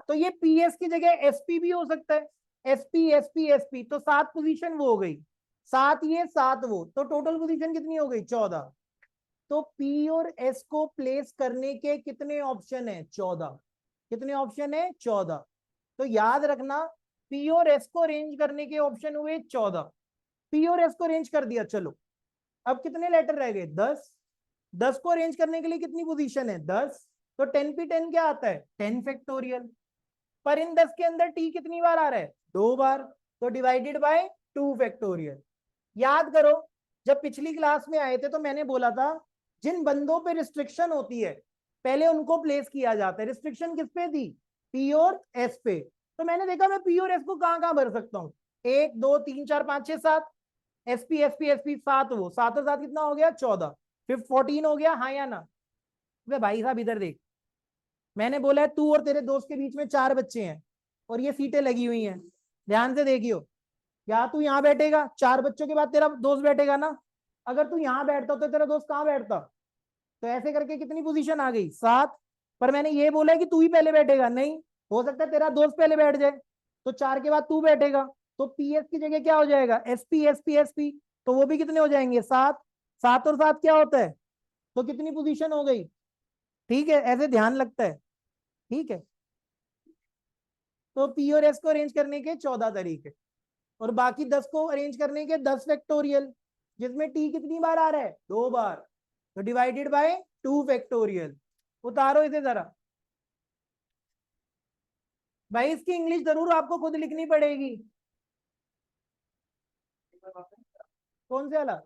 तो ये पी एस की जगह एसपी भी हो सकता है। एसपी एसपी एसपी, तो 7 पोजीशन वो हो गई। 7 ये 7 वो, तो टोटल पोजीशन कितनी हो गई, 14। तो पी और एस को प्लेस करने के कितने ऑप्शन है, 14। कितने ऑप्शन है, 14। तो याद रखना, पी और एस को अरेंज करने के ऑप्शन हुए 14। पी और एस को अरेंज कर दिया, चलो। अब कितने लेटर रह गए, 10। 10 को अरेंज करने के लिए कितनी पोजीशन है, 10। तो 10 पे 10 क्या आता है, 10 फैक्टोरियल। पर इन 10 के अंदर टी कितनी बार आ रहा है, 2 बार। तो डिवाइडेड बाय 2 फैक्टोरियल। याद करो, जब पिछली क्लास में आए थे तो मैंने बोला था जिन बंदों पे रिस्ट्रिक्शन होती है पहले उनको प्लेस किया जाता है। रिस्ट्रिक्शन किस पे थी, पी और एस पे। तो मैंने देखा मैं पी और एस को कहां कहां भर सकता हूँ, 1 2 3 4 5 6 7। एसपी एसपी एसपी 7, वो 7 और 7 कितना हो गया, 14। फिर 14 हो गया, हाँ या ना। वे भाई साहब इधर देख, मैंने बोला है तू और तेरे दोस्त के बीच में 4 बच्चे हैं और ये सीटें लगी हुई हैं, ध्यान से देखियो। या तू यहाँ बैठेगा, 4 बच्चों के बाद तेरा दोस्त बैठेगा ना। अगर तू यहाँ बैठता तो तेरा दोस्त कहाँ बैठता। तो ऐसे करके कितनी पोजीशन आ गई, 7। पर मैंने ये बोला है कि तू ही पहले बैठेगा, नहीं। हो सकता है तेरा दोस्त पहले बैठ जाए, तो 4 के बाद तू बैठेगा। तो पीएस की जगह क्या हो जाएगा, एसपी एसपी एसपी। तो वो भी कितने हो जाएंगे, 7। 7 और 7 क्या होता है, तो कितनी पोजीशन हो गई। ठीक है, ऐसे ध्यान लगता है। ठीक है, तो पी और एस को अरेंज करने के 14 तरीके, और बाकी 10 को अरेंज करने के 10 फैक्टोरियल, जिसमें टी कितनी बार आ रहा है, 2 बार। तो डिवाइडेड बाय 2 फैक्टोरियल। उतारो इसे जरा। भाई इसकी इंग्लिश जरूर आपको खुद लिखनी पड़ेगी। कौन से वाला,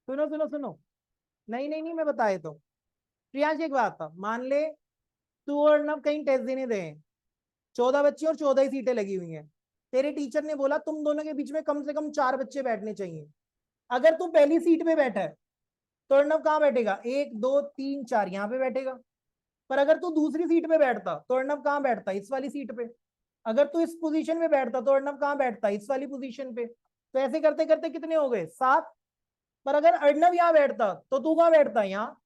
सुनो सुनो सुनो, नहीं नहीं नहीं, मैं बताए तो। प्रियांश एक बात था, मान ले तू और नव कहीं टेस्ट देने गए, 14 बच्चे और 14 ही सीटें लगी हुई हैं। तेरे टीचर ने बोला तुम दोनों के बीच में कम से कम 4 बच्चे बैठने चाहिए। अगर तू पहली सीट पे बैठा है तो अर्णव कहाँ बैठेगा, 1 2 3 4 यहाँ पे बैठेगा। पर अगर तू दूसरी सीट पे बैठता तो अर्णव कहाँ बैठता, इस वाली सीट पे। अगर तू इस पोजीशन में बैठता तो अर्णव कहाँ बैठता, इस वाली पोजीशन पे। तो ऐसे करते करते कितने हो गए, 7। पर अगर अर्णव यहाँ बैठता तो तू कहाँ बैठता, यहाँ।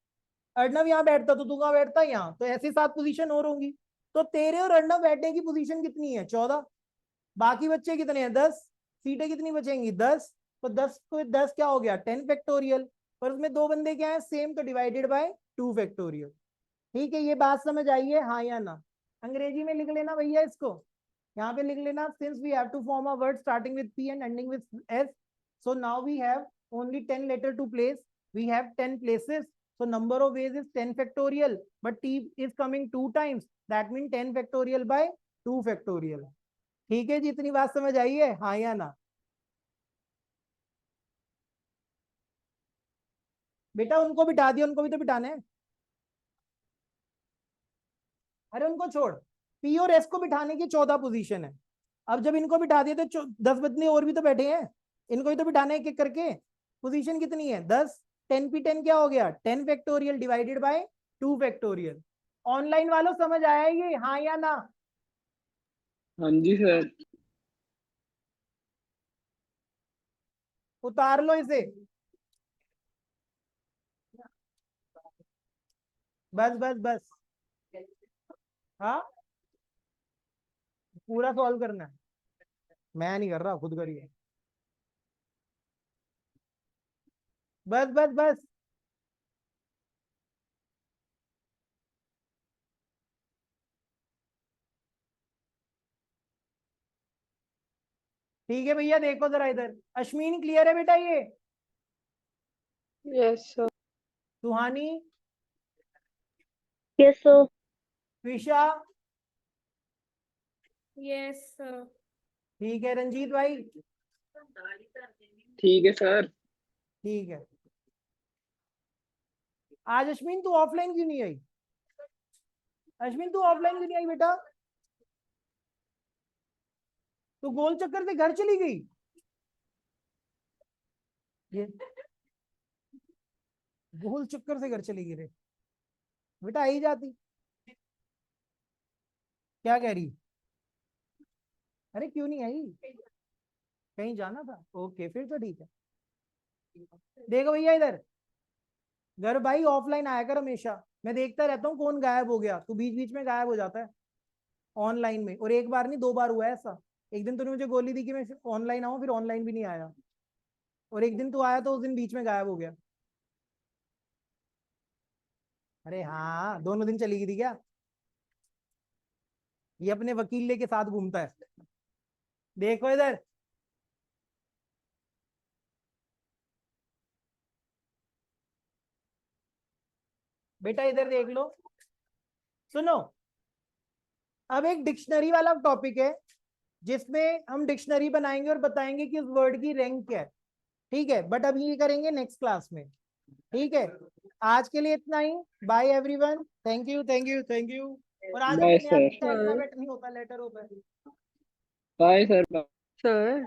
अर्णव यहाँ बैठता तो तू कहाँ बैठता, यहाँ। तो ऐसी 7 पोजीशन और होंगी। तो तेरे और अर्णव बैठने की पोजीशन कितनी है, 14। बाकी बच्चे कितने हैं, 10। सीटें कितनी बचेंगी, 10। तो 10 को 10 क्या हो गया, 10 फैक्टोरियल। पर उसमें 2 बंदे क्या है, सेम, तो डिवाइडेड बाय 2 फैक्टोरियल। ठीक है, ये बात समझ आई है, हाँ या ना। अंग्रेजी में लिख लेना भैया इसको, यहाँ पे लिख लेना, since we have to form a word starting with P and ending with S, so now we have only 10 letter to place, we have 10 places, so number of ways is 10 factorial, but t is coming 2 times, that means 10 factorial by 2 factorial। ठीक है जी, इतनी बात समझ आई है, हाँ या ना। बेटा उनको बिठा दिया, उनको भी तो बिठाना है। अरे उनको छोड़, पी और एस को बिठाने की 14 पोजीशन है। अब जब इनको बिठा दिए तो 10 बदले और भी तो बैठे हैं, इनको भी तो बिठाना है एक एक करके। पोजीशन कितनी है, 10। 10 पे 10 क्या हो गया, 10 factorial divided bye 2 factorial. Online वालों समझ आया ये, हाँ या ना। हाँ जी सर। उतार लो इसे, बस बस बस। हाँ, पूरा सॉल्व करना है, मैं नहीं कर रहा, खुद करिए। बस बस बस। ठीक है भैया, देखो जरा इधर, अश्विनी क्लियर है बेटा ये? Yes, sir. सुहानी, Yes, sir. विशा, Yes, sir. ठीक है रंजीत भाई, ठीक है सर। ठीक है। आज अश्विन तू ऑफलाइन क्यों नहीं आई? अश्विन तू ऑफलाइन क्यों नहीं आई बेटा? तू गोल चक्कर से घर चली गई? ये गोल चक्कर से घर चली गई रे बेटा, आई जाती। क्या कह रही? अरे क्यों नहीं आई? कहीं जाना था? ओके फिर तो ठीक है। देखो भैया इधर, घर भाई ऑफलाइन आया कर हमेशा, मैं देखता रहता हूँ कौन गायब हो गया, तू बीच बीच में गायब हो जाता है ऑनलाइन में। और एक बार नहीं 2 बार हुआ है ऐसा। एक दिन तूने मुझे गोली दी कि मैं ऑनलाइन आऊं, फिर ऑनलाइन भी नहीं आया, और एक दिन तू आया तो उस दिन बीच में गायब हो गया। अरे हाँ, दोनों दिन चली गई थी क्या? ये अपने वकील के साथ घूमता है। देखो इधर, बेटा इधर देख लो, सुनो। अब एक डिक्शनरी वाला टॉपिक है जिसमें हम डिक्शनरी बनाएंगे और बताएंगे कि उस वर्ड की रैंक क्या है, ठीक है? बट अभी ये करेंगे नेक्स्ट क्लास में, ठीक है? आज के लिए इतना ही। Bye everyone, thank you thank you thank you. और आज बाय अपने यहाँ सर। अल्फाबेट नहीं होता, लेटर होता है। Bye sir. Sir.